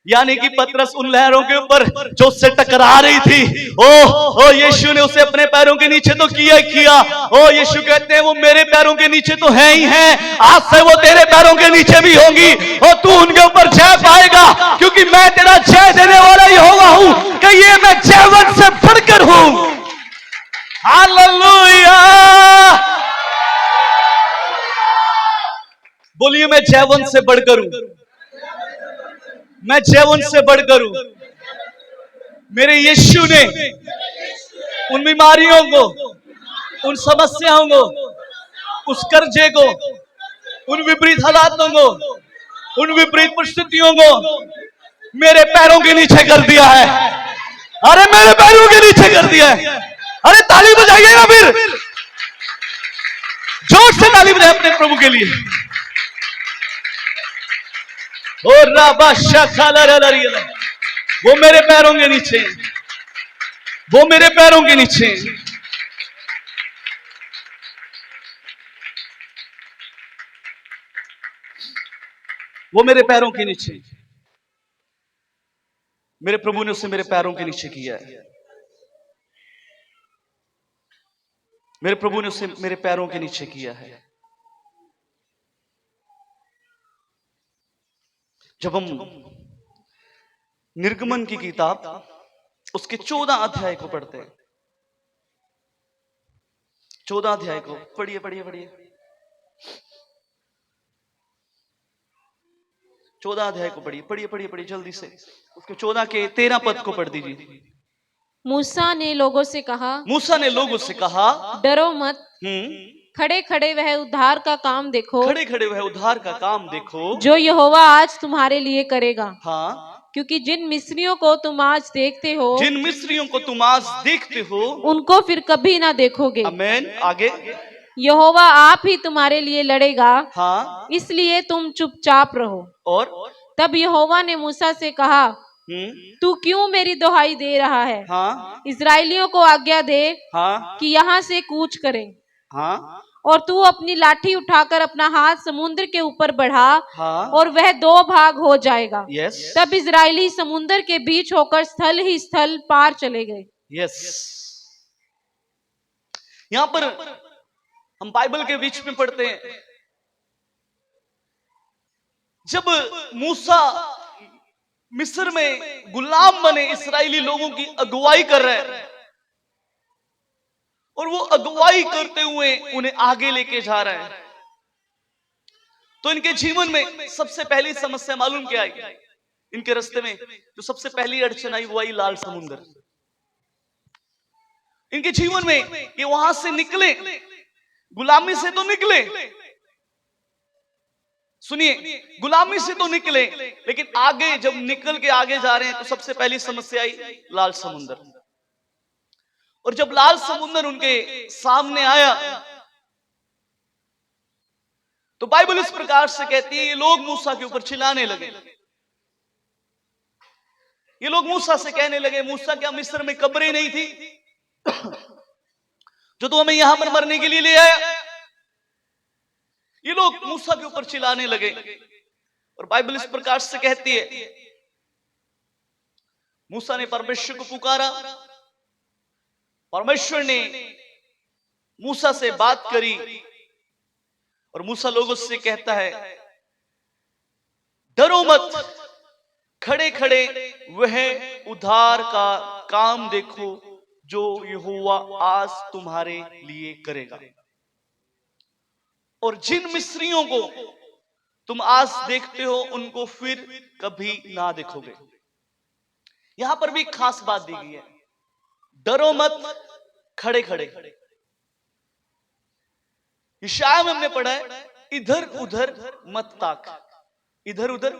यानी कि पतरस उन लहरों के ऊपर जो उससे टकरा रही थी, ओ यीशु ने उसे अपने पैरों के नीचे तो किया ही किया। ओ यीशु कहते हैं वो मेरे पैरों के नीचे तो है ही है, आज से वो तेरे पैरों के नीचे भी होंगी और तू उनके ऊपर जय पाएगा, क्योंकि मैं तेरा जय देने वाला यहोवा हूं। कहिए मैं जयवंत से बढ़कर हूं। हालेलुया। बोलिए मैं जयवंत से बढ़कर हूं, मैं जयवंत से बढ़कर हूं। मेरे यीशु ने उन बीमारियों को, उन समस्याओं को, उस कर्जे को, उन विपरीत हालातों को, उन विपरीत परिस्थितियों को मेरे पैरों के नीचे कर दिया है। अरे मेरे पैरों के नीचे कर दिया है। अरे ताली बजाइए ना, फिर जोर से ताली बजाइए अपने प्रभु के लिए। वो मेरे पैरों के नीचे, वो मेरे पैरों के नीचे। वो मेरे पैरों के नीचे, मेरे प्रभु ने उसे मेरे पैरों के नीचे किया है। मेरे प्रभु ने उसे मेरे पैरों के नीचे किया है। जब हम निर्गमन की किताब उसके 14 अध्याय को पढ़ते हैं, 14 अध्याय को पढ़िए पढ़िए पढ़िए, 14 अध्याय को पढ़िए पढ़िए पढ़िए पढ़िए जल्दी से। उसके 14 के 13 पद को पढ़ दीजिए। मूसा ने लोगों से कहा, मूसा ने लोगों से कहा, डरो मत, खड़े खड़े वह उद्धार का काम देखो, खड़े खड़े वह उद्धार का काम देखो जो यहोवा आज तुम्हारे लिए करेगा। हाँ, क्योंकि जिन मिस्रियों को तुम आज देखते हो, जिन मिस्रियों को तुम आज देखते हो, उनको फिर कभी ना देखोगे। आमीन। आगे, यहोवा आप ही तुम्हारे लिए लड़ेगा, हाँ, इसलिए तुम चुपचाप रहो। और तब यहोवा ने मूसा से कहा, तू क्यों मेरी दुहाई दे रहा है? हाँ, इस्राएलियों को आज्ञा दे हाँ, कि यहाँ से कूच करें। हाँ, और तू अपनी लाठी उठाकर अपना हाथ समुद्र के ऊपर बढ़ा, हाँ, और वह 2 भाग हो जाएगा। यस, तब इजरायली समुद्र के बीच होकर स्थल ही स्थल पार चले गए। यस। यहां पर हम बाइबल के बीच में पढ़ते हैं, जब मूसा मिस्र में गुलाम बने इस्राएली लोगों की अगुवाई कर रहे हैं, और वो अगुवाई करते हुए उन्हें आगे लेके जा रहे हैं, तो इनके जीवन में सबसे पहली समस्या मालूम क्या आई? इनके रास्ते में जो सबसे पहली अड़चन आई वो आई लाल समुद्र। इनके जीवन में ये वहां से निकले गुलामी से तो निकले, सुनिए, गुलामी से तो निकले, लेकिन आगे जब निकल के आगे जा रहे हैं तो सबसे पहली समस्या आई लाल समुंदर। और जब लाल समुंदर उनके सामने आया तो बाइबल इस प्रकार से कहती है, ये लोग मूसा के ऊपर चिल्लाने लगे। ये लोग मूसा से कहने लगे, मूसा क्या मिस्र में कब्रें नहीं थी जो तू हमें यहां पर मरने के लिए ले आया? ये लोग मूसा के ऊपर चिल्लाने लगे। और बाइबल इस प्रकार से कहती है, मूसा ने परमेश्वर को पुकारा, परमेश्वर ने मूसा से बात करी और मूसा लोगों से कहता है, डरो मत, खड़े खड़े वह उद्धार का काम देखो जो यहोवा आज तुम्हारे लिए करेगा। और जिन मिस्रियों को तुम आज देखते हो उनको फिर कभी ना देखोगे। यहां पर भी एक खास बात दी गई है, डरो मत, खड़े खड़े। यशायाह में हमने पढ़ा है, इधर उधर मत ताक, इधर उधर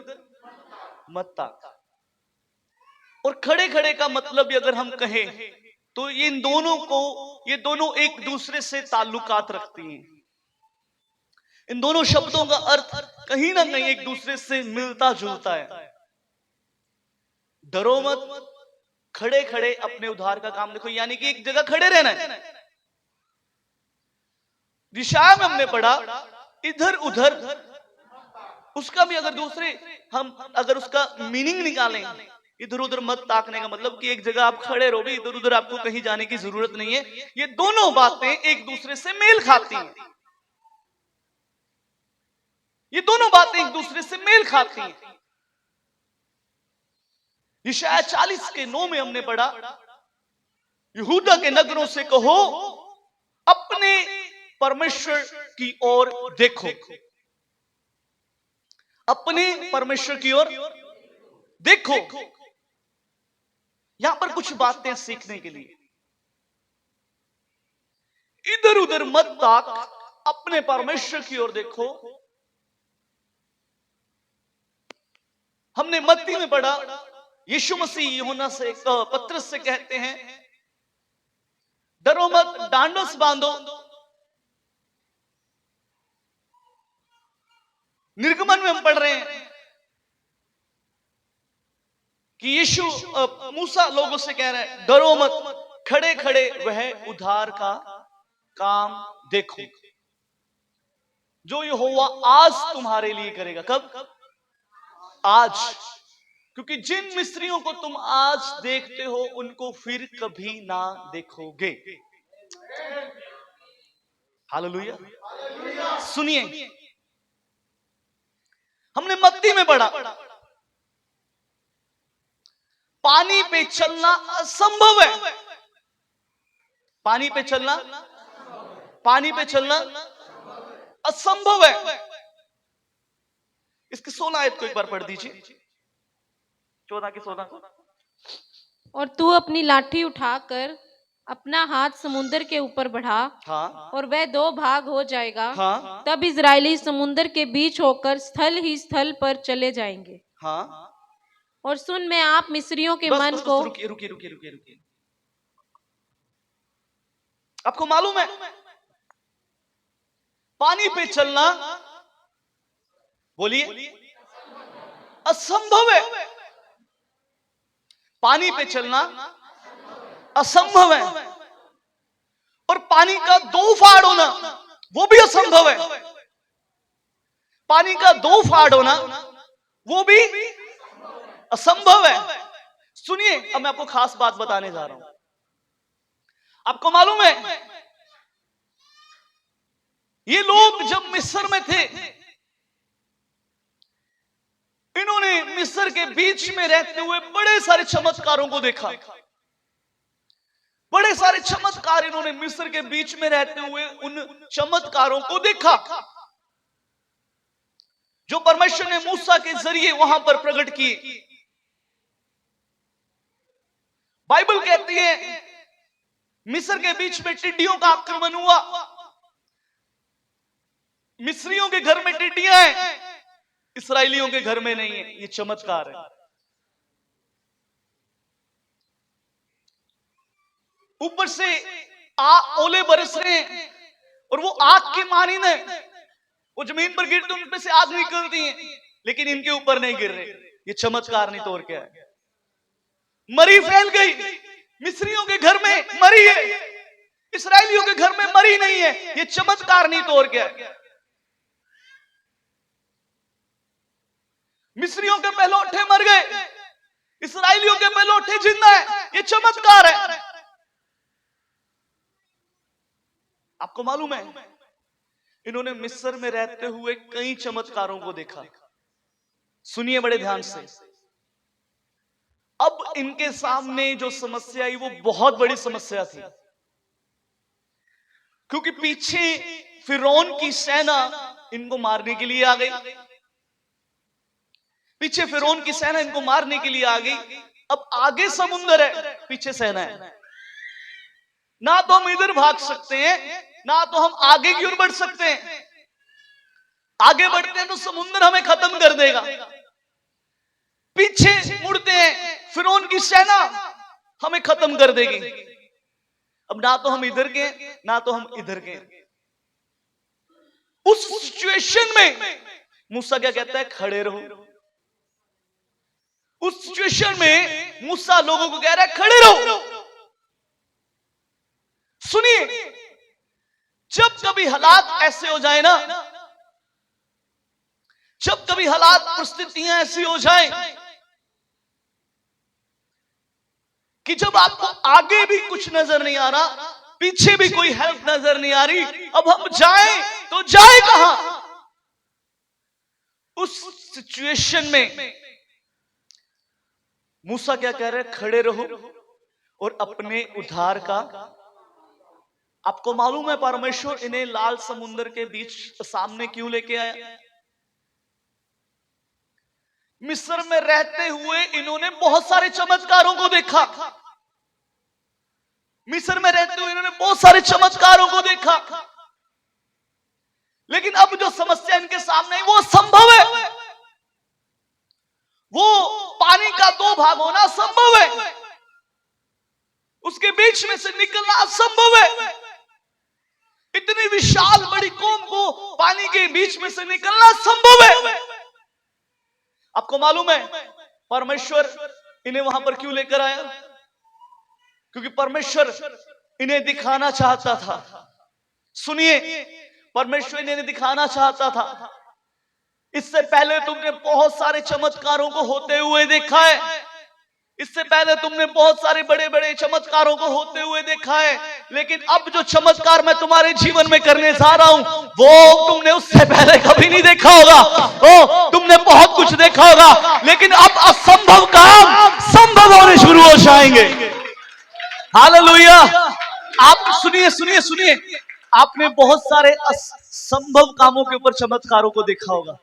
मत ताक। और खड़े खड़े का मतलब भी अगर हम कहें तो इन दोनों को, ये दोनों एक दूसरे से ताल्लुकात रखती हैं। इन दोनों शब्दों का अर्थ कहीं ना कहीं एक दूसरे से मिलता जुलता है। डरो मत, खड़े खड़े अपने उद्धार का काम देखो, यानी कि एक जगह खड़े रहना है। दिशा में हमने पढ़ा इधर उधर, उसका भी अगर दूसरे हम अगर उसका मीनिंग निकालें, इधर उधर मत ताकने का मतलब कि एक जगह आप खड़े रहोगे, इधर उधर आपको कहीं जाने की जरूरत नहीं है। ये दोनों बातें एक दूसरे से मेल खाती हैं। ये दोनों बातें एक दूसरे से मेल खाती हैं। यशायाह 40:9 में हमने पढ़ा, यहूदा के नगरों से कहो अपने परमेश्वर की ओर देखो, अपने परमेश्वर की ओर देखो। यहां पर कुछ बातें सीखने के लिए, इधर उधर मत ताक, अपने परमेश्वर की ओर देखो। हमने मत्ती में पढ़ा, यीशु मसीह यूहन्ना से पत्रस से कहते हैं, डरो मत, डांडस बांधो। निर्गमन में हम पढ़ रहे हैं कि यीशु मूसा लोगों से कह रहे हैं, डरो मत, खड़े खड़े वह उद्धार का काम देखो जो यहोवा आज तुम्हारे लिए करेगा। कब? आज। क्योंकि जिन मिस्रियों को तुम आज देखते हो उनको फिर कभी ना देखोगे। हालेलुया। सुनिए, हमने मत्ती में पढ़ा, पानी पे चलना असंभव है। पानी पे चलना, पानी पे चलना असंभव है। इसकी 16 आयत को एक बार पढ़ दीजिए, 14 की 16 को। और तू अपनी लाठी उठाकर अपना हाथ समुंदर के ऊपर बढ़ा, हाँ, और वह 2 भाग हो जाएगा। हाँ, तब इजरायली समुंदर के बीच होकर स्थल ही स्थल पर चले जाएंगे। हाँ। और सुन, मैं आप मिस्रियों के बस मन बस को, रुकिए रुकिए रुकिए रुकिए रुकिए। आपको मालूम है पानी पे चलना, बोलिए, असंभव है। पानी पे चलना असंभव है। और पानी का 2 फाड़ होना वो भी असंभव है। पानी का 2 फाड़ होना वो भी असंभव है। सुनिए, अब मैं आपको खास बात बताने जा रहा हूं। आपको मालूम है ये लोग जब मिस्र में थे, इन्होंने मिस्र के बीच में रहते हुए बड़े सारे चमत्कारों को देखा। बड़े सारे चमत्कार इन्होंने मिस्र के बीच में रहते हुए उन चमत्कारों को देखा जो परमेश्वर ने मूसा के जरिए वहां पर प्रकट किए। बाइबल कहती है मिस्र के बीच में टिड्डियों का आक्रमण हुआ, मिस्रियों के घर में टिड्डियां हैं, इस्राएलियों के घर में नहीं है। ये चमत्कार है। ऊपर से ओले बरस रहे हैं और वो आग की मानिंद है, वो जमीन पर गिरते उनमें से आग निकलती है, लेकिन इनके ऊपर नहीं गिर रहे। ये चमत्कार नहीं तो और क्या है। मरी फैल गई, मिस्रियों के घर में मरी है, इस्राएलियों के घर में मरी नहीं है। ये चमत्कार नहीं तो और क्या है। मिस्रियों के पहलौठे मर गए, इस्राएलियों के पहलौठे जिंदा है। ये चमत्कार है। आपको मालूम है, इन्होंने मिस्र में रहते हुए कई चमत्कारों को देखा। सुनिए बड़े ध्यान से। अब इनके सामने जो समस्या आई वो बहुत बड़ी समस्या थी, क्योंकि पीछे फिरौन की सेना इनको मारने के लिए आ गई। पीछे फिरौन की सेना इनको मारने के लिए आ गई। अब आगे समुंदर है, पीछे सेना है। ना तो हम इधर भाग सकते हैं, ना तो हम आगे की ओर बढ़ सकते हैं। आगे बढ़ते हैं तो समुंदर हमें खत्म कर देगा, पीछे मुड़ते हैं फिरौन की सेना हमें खत्म कर देगी। अब ना तो हम इधर के, ना तो हम इधर के। उस सिचुएशन में मूसा क्या कहता है? खड़े रहो। उस सिचुएशन में मूसा लोगों को कह रहा है खड़े रहो। सुनिए, जब कभी हालात ऐसे हो जाए ना, जब कभी हालात परिस्थितियां ऐसी हो जाए कि जब आपको आगे भी कुछ नजर नहीं आ रहा, पीछे भी कोई हेल्प नजर नहीं आ रही, अब हम जाएं तो जाए कहां? उस सिचुएशन में मूसा क्या कह रहे हैं? खड़े रहो और अपने उद्धार का। आपको मालूम है परमेश्वर इन्हें लाल समुद्र के बीच सामने क्यों लेके आया? मिस्र में रहते हुए इन्होंने बहुत सारे चमत्कारों को देखा। मिस्र में रहते हुए इन्होंने बहुत सारे चमत्कारों को देखा, लेकिन अब जो समस्या इनके सामने है वो असंभव है। वो पानी का दो भाग होना असंभव है, उसके बीच में से निकलना असंभव है। इतनी विशाल बड़ी कौम को पानी के बीच में से निकलना संभव है। आपको मालूम है परमेश्वर इन्हें वहां पर क्यों लेकर आया? क्योंकि परमेश्वर इन्हें दिखाना चाहता था। सुनिए, परमेश्वर इन्हें दिखाना चाहता था। इससे पहले तुमने बहुत सारे चमत्कारों को होते हुए देखा है। इससे पहले तुमने बहुत सारे बड़े बड़े चमत्कारों को होते हुए देखा है, लेकिन अब जो चमत्कार मैं तुम्हारे जीवन में करने जा रहा हूं वो तुमने उससे पहले कभी नहीं देखा होगा। ओ, तुमने बहुत कुछ देखा होगा, लेकिन अब असंभव काम संभव होने शुरू हो जाएंगे। हालेलुया। आप सुनिए सुनिए सुनिए, आपने बहुत सारे असंभव कामों के ऊपर चमत्कारों को देखा होगा।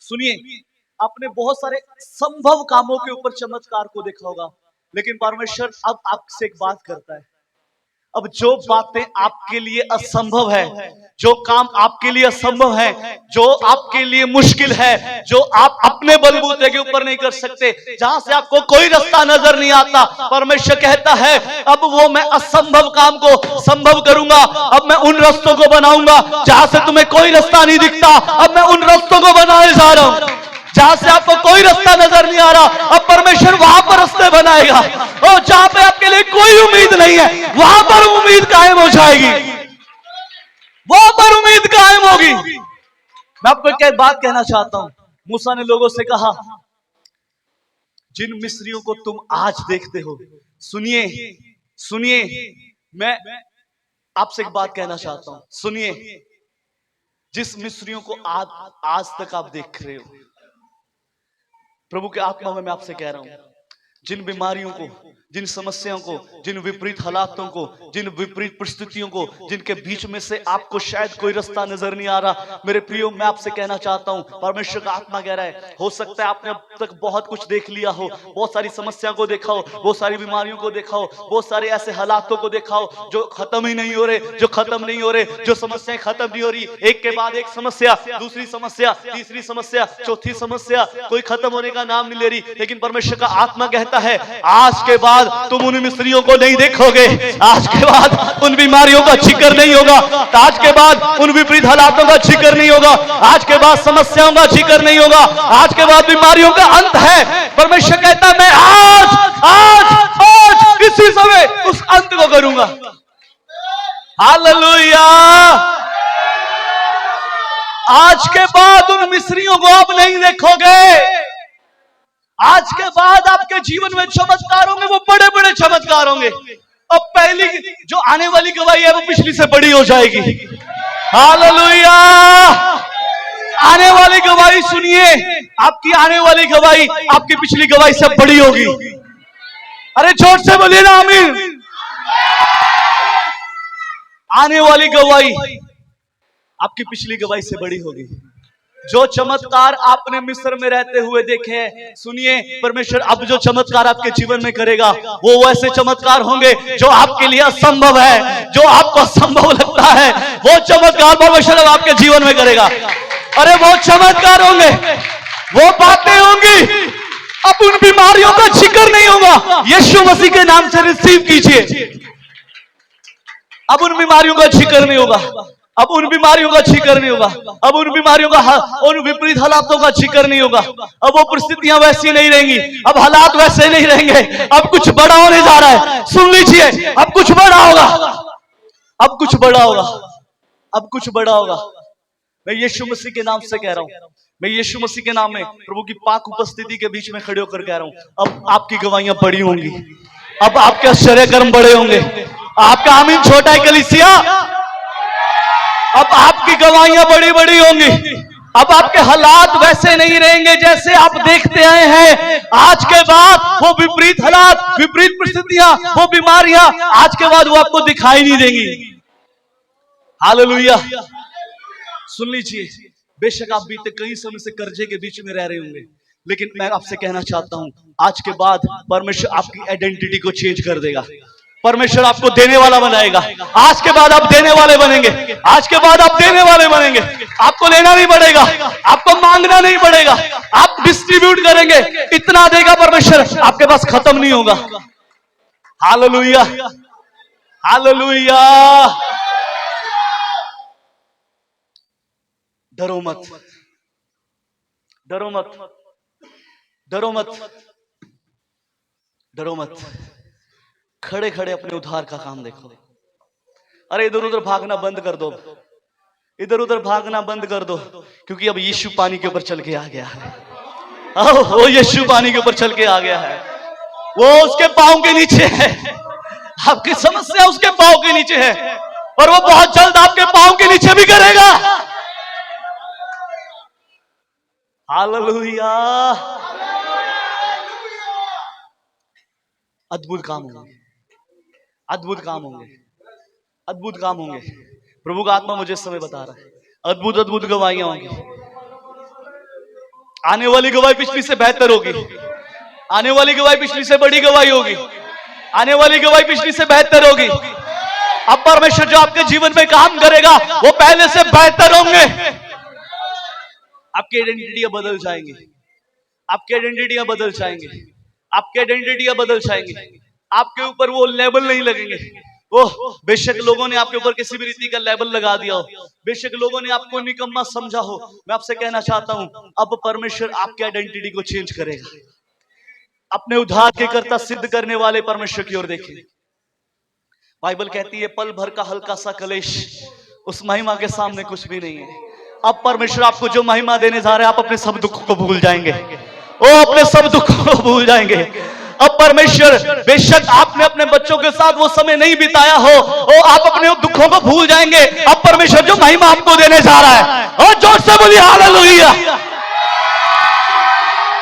सुनिए, आपने बहुत सारे संभव कामों के ऊपर चमत्कार को देखा होगा, लेकिन परमेश्वर अब आपसे एक बात करता है। अब जो बातें आपके लिए असंभव है, जो काम आपके लिए असंभव है, जो आपके लिए मुश्किल है, जो आप अपने बलबूते के ऊपर नहीं कर सकते, जहां से आपको कोई रास्ता नजर नहीं आता, परमेश्वर कहता है अब वो मैं असंभव काम को संभव करूंगा। अब मैं उन रास्तों को बनाऊंगा जहां से तुम्हें कोई रास्ता नहीं दिखता। अब मैं उन रास्तों को बनाने जा रहा हूं जहां से आपको कोई रास्ता नजर नहीं आ रहा। अब परमेश्वर वहां पर रास्ते बनाएगा, और जहां पे आपके लिए कोई उम्मीद नहीं है वहां पर उम्मीद कायम हो जाएगी, वहां पर उम्मीद कायम होगी। मैं आपको एक बात कहना चाहता हूं। मूसा ने लोगों से कहा, जिन मिस्रियों को तुम आज देखते हो, सुनिए सुनिए, मैं आपसे एक बात कहना चाहता हूं। सुनिए, जिस मिस्रियों को आज तक आप देख रहे हो, प्रभु के आत्मा में मैं आपसे कह रहा हूं, जिन बीमारियों को, जिन समस्याओं को, जिन विपरीत हालातों को, जिन विपरीत परिस्थितियों को, जिनके बीच में से आपको शायद कोई रास्ता नजर नहीं आ रहा, मेरे प्रियो मैं आपसे कहना चाहता हूं, परमेश्वर का आत्मा कह रहा है, हो सकता है आपने अब तक बहुत कुछ देख लिया हो, बहुत सारी समस्याओं को देखा हो, बहुत सारी बीमारियों को देखा हो, बहुत सारे ऐसे हालातों को देखा हो जो खत्म ही नहीं हो रहे, जो खत्म नहीं हो रहे, जो समस्याएं खत्म नहीं हो रही, एक के बाद एक समस्या, दूसरी समस्या, तीसरी समस्या, चौथी समस्या, कोई खत्म होने का नाम नहीं ले रही। लेकिन परमेश्वर का आत्मा कहता है, आज के बाद तुम उन मिस्रियों को नहीं देखोगे, आज के बाद उन बीमारियों का जिक्र नहीं होगा, आज के बाद उन विपरीत हालातों का जिक्र नहीं होगा, आज के बाद समस्याओं का जिक्र नहीं होगा, आज के बाद बीमारियों का अंत है। परमेश्वर कहता है, मैं आज आज आज इसी समय उस अंत को करूंगा। हालेलुया। आज के बाद उन मिस्रियों को आप नहीं देखोगे, आज के बाद आपके जीवन में चमत्कार होंगे, वो बड़े बड़े चमत्कार होंगे। अब पहली जो आने वाली गवाही है वो पिछली से बड़ी हो जाएगी। हालेलुया। आने वाली गवाही सुनिए, आपकी आने वाली गवाही आपकी पिछली गवाही से बड़ी होगी। अरे जोर से बोलिए ना आमीन। आने वाली गवाही आपकी पिछली गवाही से बड़ी होगी। जो चमत्कार आपने मिस्र में रहते हुए देखे हैं, सुनिए, परमेश्वर अब जो चमत्कार आपके जीवन में करेगा वो वैसे चमत्कार होंगे जो आपके लिए असंभव है, जो आपको असंभव लगता है, वो चमत्कार परमेश्वर अब आपके जीवन में करेगा। अरे वो चमत्कार होंगे, वो बातें होंगी, अब उन बीमारियों का जिक्र नहीं होगा। यीशु मसीह के नाम से रिसीव कीजिए। अब उन बीमारियों का जिक्र नहीं होगा, अब उन बीमारियों का जिक्र नहीं होगा, अब उन बीमारियों का, उन विपरीत हालातों का जिक्र नहीं होगा। अब वो परिस्थितियां वैसी नहीं रहेंगी, अब हालात वैसे नहीं रहेंगे, अब कुछ बड़ा होने जा रहा है। सुन लीजिए, अब कुछ बड़ा होगा, अब कुछ बड़ा होगा, अब कुछ बड़ा होगा। मैं यीशु मसीह के नाम से कह रहा हूं, मैं यीशु मसीह के नाम में प्रभु की पाक उपस्थिति के बीच में खड़े होकर कह रहा हूं, अब आपकी गवाहियां बड़ी होंगी, अब आपके आश्चर्य कर्म बड़े होंगे। आपका आमीन छोटा है कलीसिया। अब आपकी गवाहियां बड़ी बड़ी होंगी, अब आपके हालात वैसे नहीं रहेंगे जैसे आप देखते आए हैं। आज के बाद वो विपरीत हालात, विपरीत परिस्थितियां, वो बीमारियां आज के बाद वो आपको दिखाई नहीं देंगी। हालेलुया। सुन लीजिए, बेशक आप बीते कई समय से कर्जे के बीच में रह रहे होंगे, लेकिन मैं आपसे कहना चाहता हूं, आज के बाद परमेश्वर आपकी आइडेंटिटी को चेंज कर देगा। परमेश्वर आपको देने वाला बनाएगा। आज के बाद आप देने वाले बनेंगे, आज के बाद आप देने वाले बनेंगे। आपको लेना नहीं पड़ेगा, आपको मांगना नहीं पड़ेगा, आप डिस्ट्रीब्यूट करेंगे। इतना देगा परमेश्वर, आपके पास खत्म नहीं होगा। Hallelujah, hallelujah. डरो मत, डरो मत, डरो मत, डरो मत। खड़े खड़े अपने उद्धार का काम देखो। अरे इधर उधर भागना बंद कर दो, इधर उधर भागना बंद कर दो, क्योंकि अब यीशु पानी के ऊपर चल के आ गया है। वो यीशु पानी के ऊपर चल के आ गया है, वो उसके पांव के नीचे है। आपकी समस्या उसके पांव के नीचे है, और वो बहुत जल्द आपके पांव के नीचे भी करेगा। हालेलुया। अद्भुत काम होंगे, अद्भुत काम होंगे, अद्भुत काम होंगे। प्रभु का आत्मा मुझे इस समय बता रहा है, अद्भुत अद्भुत गवाहियां होंगी। आने वाली गवाही पिछली से बेहतर होगी, आने वाली गवाही पिछली से बड़ी गवाही होगी, आने वाली गवाही पिछली से बेहतर होगी। अब परमेश्वर जो आपके जीवन में काम करेगा वो पहले से बेहतर होंगे। आपकी आइडेंटिटियां बदल जाएंगी, आपकी आइडेंटिटियां बदल जाएंगे, आपके आइडेंटिटियां बदल जाएंगे। आपके ऊपर वो लेबल नहीं लगेंगे। ओह, बेशक लोगों ने आपके ऊपर किसी भी रीति का लेबल लगा दिया हो, बेशक लोगों ने आपको निकम्मा समझा हो, मैं आपसे कहना चाहता हूं, अब परमेश्वर आपकी आइडेंटिटी को चेंज करेगा। अपने उद्धार के कर्ता सिद्ध करने वाले परमेश्वर की ओर देखें। बाइबल कहती है, पल भर का हल्का सा कलेश उस महिमा के सामने कुछ भी नहीं है। अब परमेश्वर आपको जो महिमा देने जा रहे हैं, आप अपने सब दुखों को भूल जाएंगे। ओ, अपने सब दुखों को भूल जाएंगे। अब परमेश्वर, बेशक आपने अपने बच्चों के साथ वो समय नहीं बिताया हो, आप अपने दुखों को भूल जाएंगे। अब परमेश्वर जो महिमा आपको देने जा रहा है, और जोर से बोलिए हालेलुया।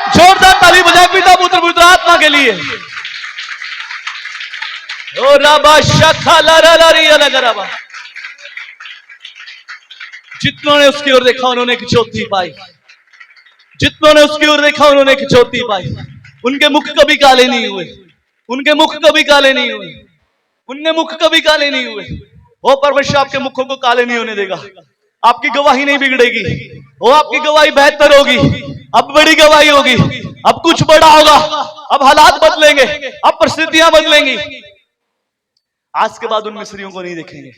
जोरदार ताली बजाएं पिता पुत्र पवित्र आत्मा के लिए। ओ राबा शाखा लारा लारिया लगा राबा। जितनों ने उसकी ओर देखा उन्होंने एक ज्योति पाई। जितनों ने उसकी ओर देखा उन्होंने एक ज्योति पाई। उनके मुख कभी काले नहीं हुए। उनके मुख कभी काले नहीं हुए। उनके मुख कभी काले नहीं हुए। वो परमेश्वर आपके मुखों को काले नहीं होने देगा। आपकी गवाही नहीं बिगड़ेगी। वो आपकी गवाही बेहतर होगी। अब बड़ी गवाही होगी। अब कुछ बड़ा होगा। अब हालात बदलेंगे। अब परिस्थितियां बदलेंगी। आज के बाद उन मिस्रियों को नहीं देखेंगे।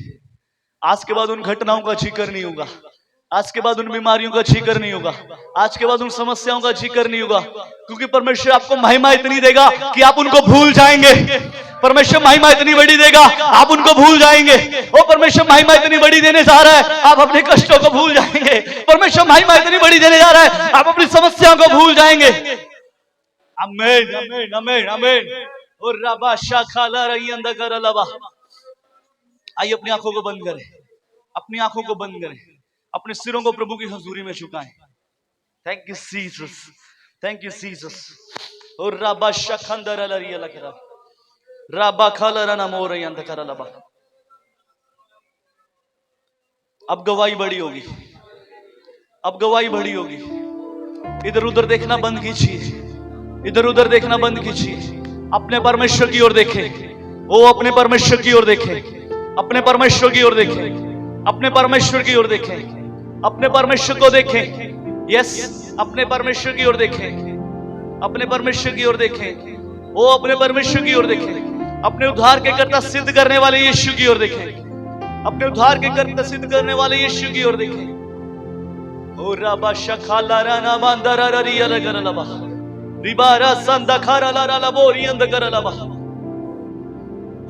आज के बाद उन घटनाओं का जिक्र नहीं होगा। आज के बाद उन बीमारियों का जिक्र नहीं होगा। आज के बाद उन समस्याओं का जिक्र नहीं होगा, क्योंकि परमेश्वर आपको महिमा इतनी देगा कि आप उनको भूल जाएंगे। परमेश्वर महिमा इतनी बड़ी देगा आप उनको भूल जाएंगे। ओ परमेश्वर महिमा इतनी बड़ी देने जा रहा है आप अपने कष्टों को भूल जाएंगे। परमेश्वर महिमा इतनी बड़ी देने जा रहा है आप अपनी समस्याओं को भूल जाएंगे। आमीन आमीन आमीन आमीन। और रबा शाखा ला रही अंधकार लबा। आइए अपनी आंखों को बंद करें। अपनी आंखों को बंद करें। अपने सिरों को प्रभु की हजूरी में झुकाएं। Thank you Jesus. Thank you Jesus. और रबा शखंदर लरिया लकरा रबा खलरा ना मोर अंधकार लबा। अब गवाही बड़ी होगी। अब गवाही बड़ी होगी। इधर उधर देखना बंद कीजिए। इधर उधर देखना बंद कीजिए। अपने परमेश्वर की ओर देखें। वो अपने परमेश्वर की ओर देखें। अपने परमेश्वर की ओर देखें। अपने परमेश्वर की ओर देखें। अपने परमेश्वर को देखें। यस, अपने परमेश्वर की ओर देखें। अपने परमेश्वर की ओर देखें। वो अपने परमेश्वर की ओर देखें। अपने उद्धार के कर्ता सिद्ध करने वाले यीशु की ओर देखें। अपने उद्धार के कर्ता सिद्ध करने वाले यीशु की ओर देखें। ओ रबा शखाला राना मांदरा रिया लगरा लबा रिबारा संदखारा ला ला बोरी अंदकरा लबा।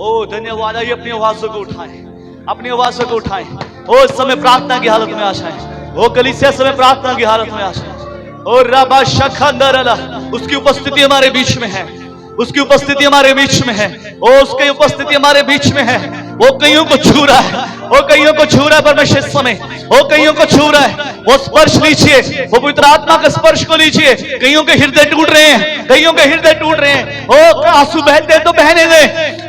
ओ धन्यवाद। आइए अपनी आवाजों को उठाएं। अपनी आवाजों को उठाएं। ओ इस समय प्रार्थना की हालत में आ जाएं। ओ कलीसिया समय प्रार्थना की हालत में आ जाएं। ओ रबा शखंदरला। उसकी उपस्थिति हमारे बीच में है। उसकी उपस्थिति हमारे बीच में है। ओ उसकी उपस्थिति हमारे बीच में है। वो कईयों को छू रहा है। वो कईयों को छू रहा है परमेश्वर इस समय। वो कईयों को छू रहा है। वो स्पर्श लीजिए। वो पवित्र आत्मा के स्पर्श को लीजिए। कईयों के हृदय टूट रहे हैं। कईयों के हृदय टूट रहे हैं। ओ आंसू बहते तो बहने दे,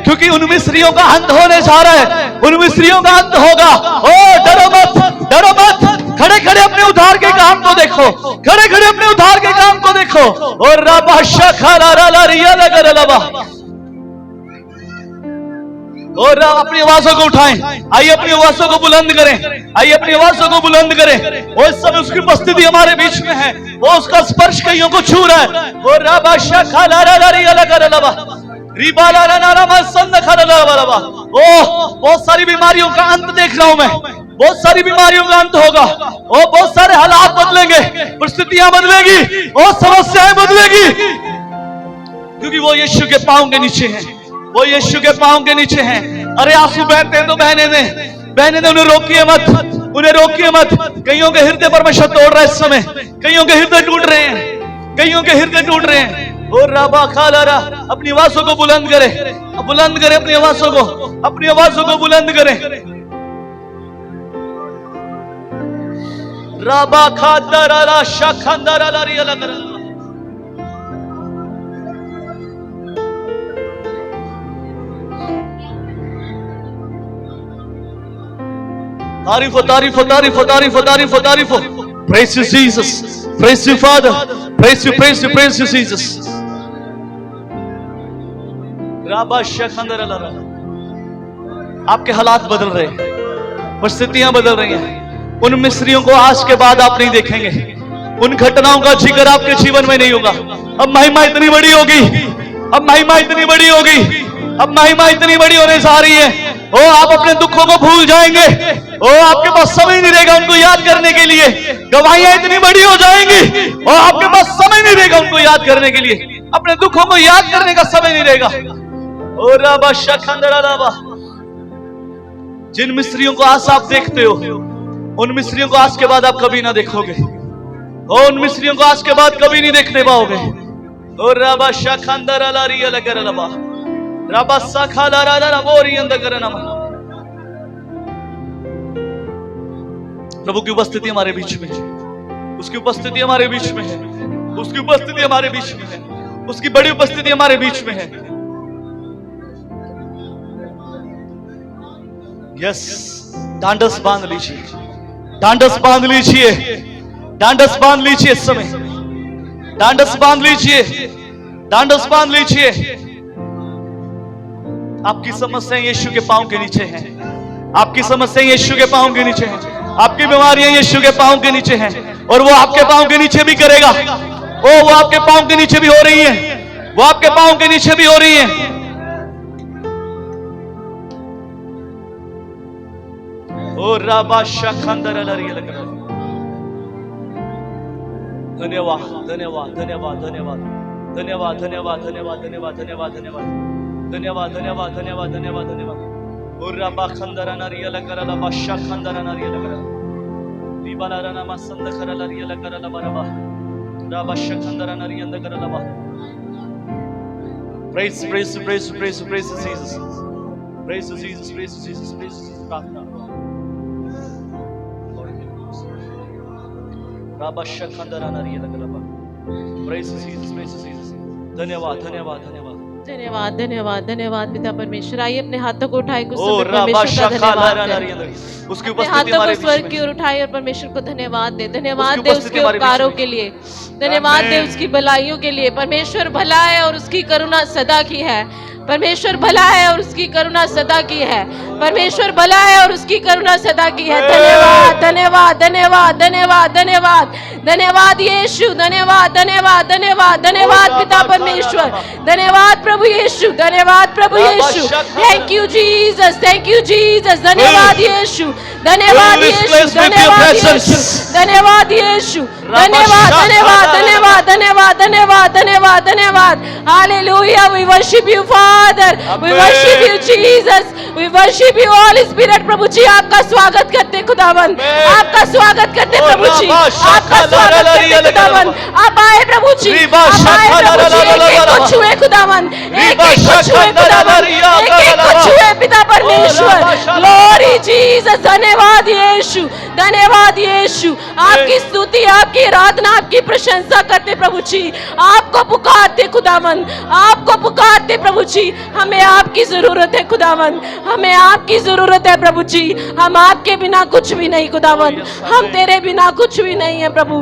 क्योंकि उन मिस्रियों का अंत होने जा रहा है। उन मिस्रियों का अंत होगा। ओ डरो मत, डरो मत। खड़े खड़े अपने उद्धार के काम को देखो। खड़े खड़े अपने उद्धार के काम को देखो। और रबा शखाला ला रिया लगरा लबा। और अपनी आवाजों को उठाएं। आइए अपनी आवाजों को बुलंद करें। आइए अपनी आवाजों को बुलंद करें। वो इस समय उसकी उपस्थिति हमारे बीच में है। वो उसका स्पर्श कईयों को छू रहा है। और रबा शखाला ला रिया लगरा लबा रिबाला ला मा संदखाला लबा। ओ बहुत सारी बीमारियों का अंत देख रहा हूं मैं। बहुत सारी बीमारियों का अंत होगा। और बहुत सारे हालात बदलेंगे। परिस्थितियां बदलेगी और समस्याएं बदलेगी, क्योंकि वो यीशु के पांव के नीचे हैं। वो यीशु के पांव के नीचे हैं। अरे आंसू बहते हैं तो बहने दे, बहने दे। उन्हें रोकिए मत, उन्हें रोकिए मत। कईयों के हृदय परमेश्वर तोड़ रहा है इस समय। कईयों के हृदय टूट रहे हैं। कईयों के हृदय टूट रहे हैं। और रबा खाला। अपनी आवाजों को बुलंद करें। बुलंद करें अपनी आवाजों को। अपनी आवाजों को बुलंद करें। रबा खादरा शखंदरा रिया लगरा। तारीफ तारीफ तारीफ तारीफ तारीफ तारीफ। Praise you Jesus. Praise you Father. Praise you, praise you, praise you Jesus. रबा शखंदरा। आपके हालात बदल रहे हैं। परिस्थितियां बदल रही हैं। उन मिस्रियों को आज के बाद आप नहीं देखेंगे। उन घटनाओं का जिक्र आपके जीवन में नहीं होगा। अब महिमा इतनी बड़ी होगी। अब महिमा इतनी बड़ी होगी। अब महिमा इतनी बड़ी होने जा रही है। ओ आप अपने दुखों को भूल जाएंगे। ओ आपके पास समय नहीं रहेगा उनको याद करने के लिए। गवाहियां इतनी बड़ी हो जाएंगी और आपके पास समय नहीं रहेगा उनको याद करने के लिए। अपने दुखों को याद करने का समय नहीं रहेगा। ओ रबा शखंदरा लबा। जिन मिस्रियों को आज आप देखते हो, उन मिस्रियों को आज के बाद आप कभी ना देखोगे। और उन मिस्रियों को आज के बाद कभी नहीं देखने पाओगे। और रबा शखंदरा ला रिया लगरा लबा रबा सखाला ला ला बोरी अंदकरा नमा। प्रभु की उपस्थिति हमारे बीच में है। उसकी उपस्थिति हमारे बीच में है। उसकी उपस्थिति हमारे बीच में है। उसकी बड़ी उपस्थिति हमारे बीच में है। यस, ढांढस बांध लीजिए, ढांढस बांध लीजिए, ढांढस बांध लीजिए इस समय, ढांढस बांध लीजिए, ढांढस बांध लीजिए। आपकी समस्याएं यीशु के पांव के नीचे हैं, आपकी समस्याएं यीशु के पांव के नीचे हैं, आपकी बीमारियां यीशु के पांव के नीचे हैं, और वो आपके पांव के नीचे भी करेगा। ओ वो आपके पांव के नीचे भी हो रही है, वो आपके पांव के नीचे भी हो रही है। ओ राबा शखंदर धन्यवाद धन्यवाद धन्यवाद धन्यवाद धन्यवाद धन्यवाद धन्यवाद धन्यवाद धन्यवाद धन्यवाद धन्यवाद धन्यवाद धन्यवाद धन्यवाद। ओ राबा खंदर नरियल करला बाशा खंदर नरियल करला दीवाला रना मसंद करला रियल करला बरबा राबा शखंदर नरियल करला बा। Praise praise praise praise praise Jesus, praise Jesus, praise Jesus, praise Jesus। प्रार्थना राबा शखंदर नरियल करला बा। Praise Jesus, praise Jesus। धन्यवाद धन्यवाद धन्यवाद धन्यवाद धन्यवाद धन्यवाद पिता परमेश्वर। आइए अपने हाथों को उठाए कुछ ओ समय राबा परमेश्वर का धन्यवाद करें। शखंदर उसकी अपने उपस्थिति हाथों हमारे को बीच स्वर्ग में। की ओर उठाए और परमेश्वर को धन्यवाद दे, धन्यवाद उसकी दे उपस्थिति उसके हमारे बीच उपकारों में। के लिए, धन्यवाद दे आमीन। उसकी भलाइयों के लिए। परमेश्वर भला है और उसकी करुणा सदा की है, परमेश्वर भला है और उसकी करुणा सदा की है, परमेश्वर भला है और उसकी करुणा सदा की है। धन्यवाद धन्यवाद धन्यवाद धन्यवाद धन्यवाद धन्यवाद यीशु, धन्यवाद धन्यवाद धन्यवाद धन्यवाद पिता परमेश्वर, धन्यवाद प्रभु यीशु, धन्यवाद प्रभु Yeshu. Thank you Jesus, thank you Jesus. धन्यवाद यीशु, धन्यवाद यीशु, धन्यवाद यीशु, धन्यवाद यीशु, धन्यवाद धन्यवाद धन्यवाद धन्यवाद धन्यवाद धन्यवाद धन्यवाद। Hallelujah, we worship you father, we worship you Jesus, we worship you holy spirit. प्रभु जी आपका स्वागत करते खुदावन, आपका स्वागत करते प्रभु जी, आपका स्वागत करते खुदावन। आप आए प्रभु जी, आप आए प्रभु जी। एक एक को छुए खुदावन, एक एक को छुए खुदावन, एक एक को छुए पिता परमेश्वर। ग्लोरी जीसस, धन्यवाद यीशु, धन्यवाद यीशु। आपकी स्तुति, आपकी आराधना, आपकी प्रशंसा करते प्रभु जी, आपको पुकारते खुदावन, आपको पुकारते प्रभु जी। हमें आपकी जरूरत है खुदावन, हमें आपकी जरूरत है प्रभु जी। हम आपके बिना कुछ भी नहीं खुदावन, हम तेरे बिना कुछ भी नहीं है प्रभु,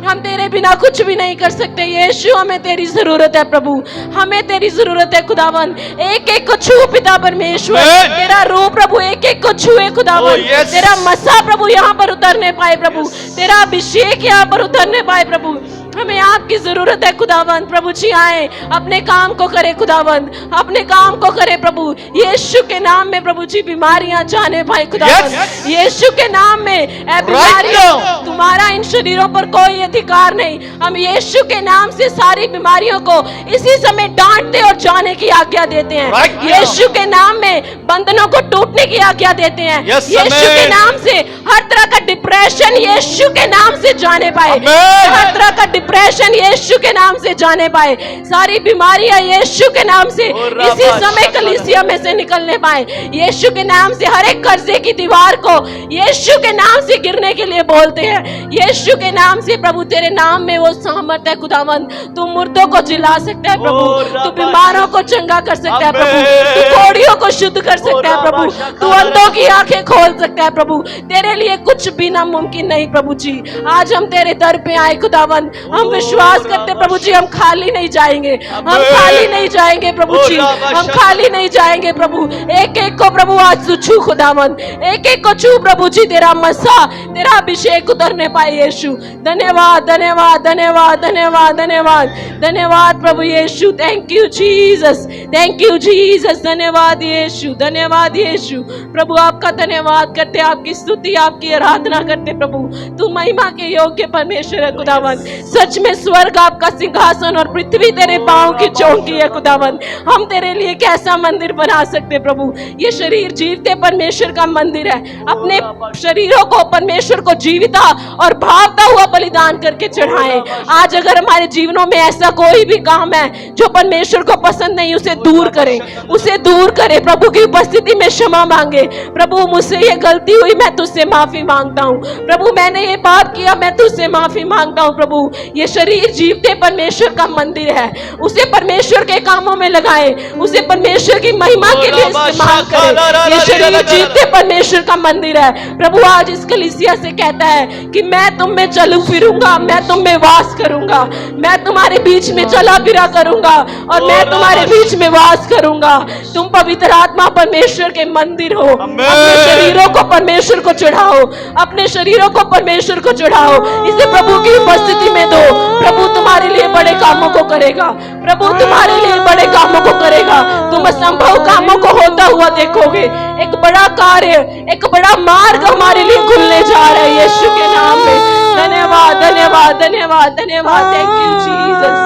हम तेरे बिना कुछ भी नहीं कर सकते यीशु। हमें तेरी जरूरत है प्रभु, हमें तेरी जरूरत है खुदावन। एक एक को छू पिता परमेश्वर, तेरा रूप प्रभु एक एक को छुए खुदावन, तेरा मसा प्रभु यहाँ पर उतरने पाए प्रभु, तेरा अभिषेक यहाँ पर उतरने पाए प्रभु। हमें आपकी जरूरत है खुदावन। प्रभु जी आए, अपने काम को करे खुदावन, अपने काम को करे प्रभु। यीशु के नाम में प्रभु जी बीमारियां जाने पाए खुदावन, यीशु के नाम में ऐ बीमारियों, तुम्हारा इन शरीरों पर कोई अधिकार नहीं। हम यीशु के नाम से सारी बीमारियों को इसी समय डांटते और जाने की आज्ञा देते हैं। यीशु के नाम में बंधनों को टूटने की आज्ञा देते हैं। यीशु के नाम से हर तरह का डिप्रेशन यीशु के नाम से जाने पाए, हर तरह का डिप्रेशन यीशु के नाम से जाने पाए, सारी बीमारियां यीशु के नाम से इसी समय कलीसिया में से निकलने पाए। यीशु के नाम से हर एक कर्जे की दीवार को यीशु के नाम से गिरने के लिए बोलते हैं। यीशु के नाम से प्रभु, तेरे नाम में वो सामर्थ है खुदावन। तू मुर्दों को जिला सकता है प्रभु, तू बीमारों को चंगा कर सकता है प्रभु, तू कोढ़ियों को शुद्ध कर सकता है प्रभु, तू अंधों की आंखें खोल सकता है प्रभु। तेरे लिए कुछ भी नामुमकिन नहीं प्रभु जी। आज हम तेरे दर पे आए खुदावन, हम विश्वास करते प्रभु जी, हम खाली नहीं जाएंगे, हम खाली नहीं जाएंगे प्रभु जी, हम खाली नहीं जाएंगे प्रभु। एक एक को प्रभु आज तू छू खुदावन, एक एक को छू प्रभु जी, तेरा मसा, तेरा अभिषेक उतरने पाए यीशु। धन्यवाद धन्यवाद धन्यवाद धन्यवाद धन्यवाद धन्यवाद प्रभु Yeshu. Thank you Jesus, thank you Jesus. धन्यवाद यीशु, धन्यवाद यीशु। प्रभु आपका धन्यवाद करते, आपकी स्तुति, आपकी आराधना करते प्रभु। तू महिमा के योग्य परमेश्वर है खुदावन। सच में स्वर्ग आपका सिंहासन और पृथ्वी तेरे पांव की चौकी है खुदावन। हम तेरे लिए कैसा मंदिर बना सकते प्रभु। ये शरीर जीवते परमेश्वर का मंदिर है। अपने शरीरों को परमेश्वर को जीविता और भावता हुआ बलिदान करके चढ़ाएं। आज अगर हमारे जीवनों में ऐसा कोई भी काम है जो परमेश्वर को पसंद नहीं, उसे दूर करें, उसे दूर करें। प्रभु की उपस्थिति में क्षमा मांगे। प्रभु मुझसे ये गलती हुई, मैं तुझसे माफी मांगता हूँ प्रभु, मैंने ये पाप किया, मैं तुझसे माफी मांगता हूँ प्रभु। ये शरीर जीवते परमेश्वर का मंदिर है, उसे परमेश्वर के कामों में लगाएं, उसे परमेश्वर की महिमा के लिए इस्तेमाल करें। ये शरीर जीते परमेश्वर का मंदिर है। प्रभु आज इस कलीसिया से कहता है कि मैं तुम में चलू फिरूंगा, मैं तुम में वास करूंगा, मैं तुम्हारे बीच में चला फिरा करूंगा और मैं तुम्हारे बीच में वास करूंगा। तुम पवित्र आत्मा परमेश्वर के मंदिर हो। अपने शरीरों को परमेश्वर को चढ़ाओ, अपने शरीरों को परमेश्वर को चढ़ाओ, इसे प्रभु की उपस्थिति में दो। प्रभु तुम्हारे लिए बड़े कामों को करेगा, प्रभु तुम्हारे लिए बड़े कामों को करेगा। तुम असंभव कामों को होता हुआ देखोगे। एक बड़ा कार्य, एक बड़ा मार्ग हमारे लिए खुलने जा रहा है यीशु के नाम में। धन्यवाद धन्यवाद धन्यवाद धन्यवाद। Thank you Jesus,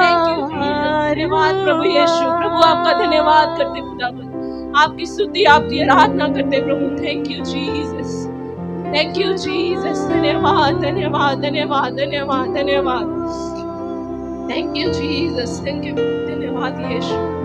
thank you Jesus. धन्यवाद प्रभु यीशु। प्रभु आपका धन्यवाद करते खुदावंद, आपकी स्तुति आपकी आराधना करते प्रभु। Thank you Jesus, thank you Jesus. धन्यवाद धन्यवाद धन्यवाद धन्यवाद धन्यवाद। Thank you Jesus, thank you, धन्यवाद यीशु।